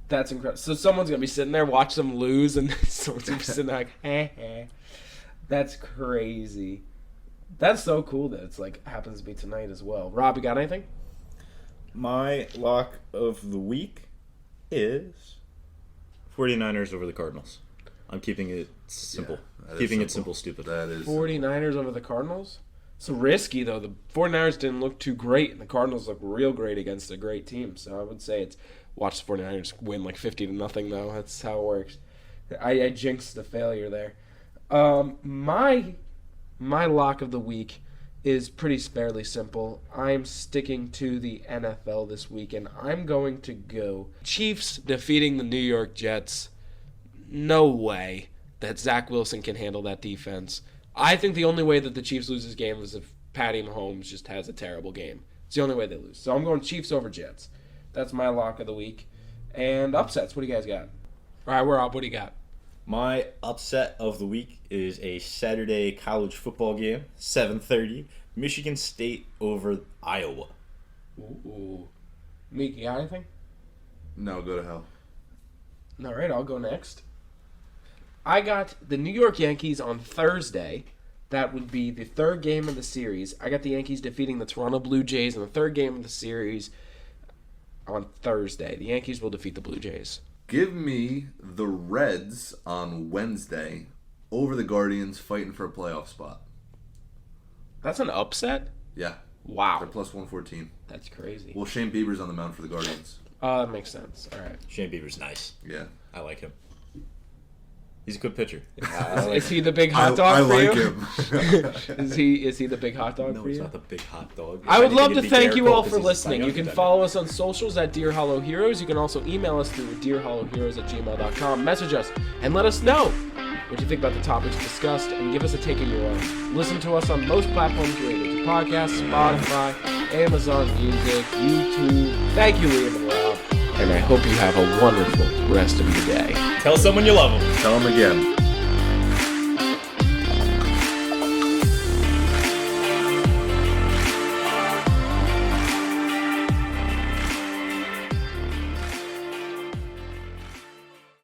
Speaker 1: That's incredible. So someone's going to be sitting there, watch them lose, and someone's going to be sitting there like, That's crazy. That's so cool that it's like happens to be tonight as well. Rob, you got anything?
Speaker 3: My lock of the week is 49ers over the Cardinals. I'm keeping it simple.
Speaker 2: Yeah,
Speaker 3: keeping it simple, stupid.
Speaker 2: That is
Speaker 1: 49ers over the Cardinals? It's risky, though. The 49ers didn't look too great, and the Cardinals look real great against a great team. So I would say it's watch the 49ers win like 50-0, though. That's how it works. I jinxed the failure there. My lock of the week is pretty fairly simple. I'm sticking to the NFL this week, and I'm going to go Chiefs defeating the New York Jets. No way that Zach Wilson can handle that defense. I think the only way that the Chiefs lose this game is if Patty Mahomes just has a terrible game. It's the only way they lose. So I'm going Chiefs over Jets. That's my lock of the week. And upsets, what do you guys got? All right, we're up. What do you got?
Speaker 3: My upset of the week is a Saturday college football game, 7:30, Michigan State over Iowa.
Speaker 1: Ooh. Meek, you got anything?
Speaker 2: no, go to hell.
Speaker 1: All right, I'll go next. I got the New York Yankees on Thursday. That would be the third game of the series. I got the Yankees defeating the Toronto Blue Jays in the third game of the series on Thursday. The Yankees will defeat the Blue Jays.
Speaker 2: Give me the Reds on Wednesday over the Guardians fighting for a playoff spot.
Speaker 1: That's an upset?
Speaker 2: Yeah, they're
Speaker 1: Wow.
Speaker 2: plus 114.
Speaker 1: That's crazy.
Speaker 2: Well, Shane Bieber's on the mound for the Guardians.
Speaker 1: That makes sense. All right.
Speaker 3: Shane Bieber's nice.
Speaker 2: Yeah.
Speaker 3: I like him. He's a good pitcher.
Speaker 1: Is he the big hot dog
Speaker 2: I
Speaker 1: for
Speaker 2: like
Speaker 1: you?
Speaker 2: him.
Speaker 1: Is he the big hot dog
Speaker 3: No,
Speaker 1: for
Speaker 3: he's
Speaker 1: you?
Speaker 3: not the big hot dog.
Speaker 1: I would
Speaker 3: If
Speaker 1: love to
Speaker 3: anything, it'd be
Speaker 1: thank you
Speaker 3: Garrett
Speaker 1: all
Speaker 3: Cole
Speaker 1: for
Speaker 3: 'cause he's a Cy
Speaker 1: listening.
Speaker 3: Young
Speaker 1: You can
Speaker 3: contender.
Speaker 1: follow us on socials at Dear Hollow Heroes. You can also email us through dearhollowheroes@gmail.com. Message us and let us know what you think about the topics discussed and give us a take of your own. Listen to us on most platforms related to podcasts, Spotify, Amazon Music, YouTube. Thank you, Liam and Rob. And I hope you have a wonderful rest of your day.
Speaker 3: Tell someone you love them.
Speaker 2: Tell him again.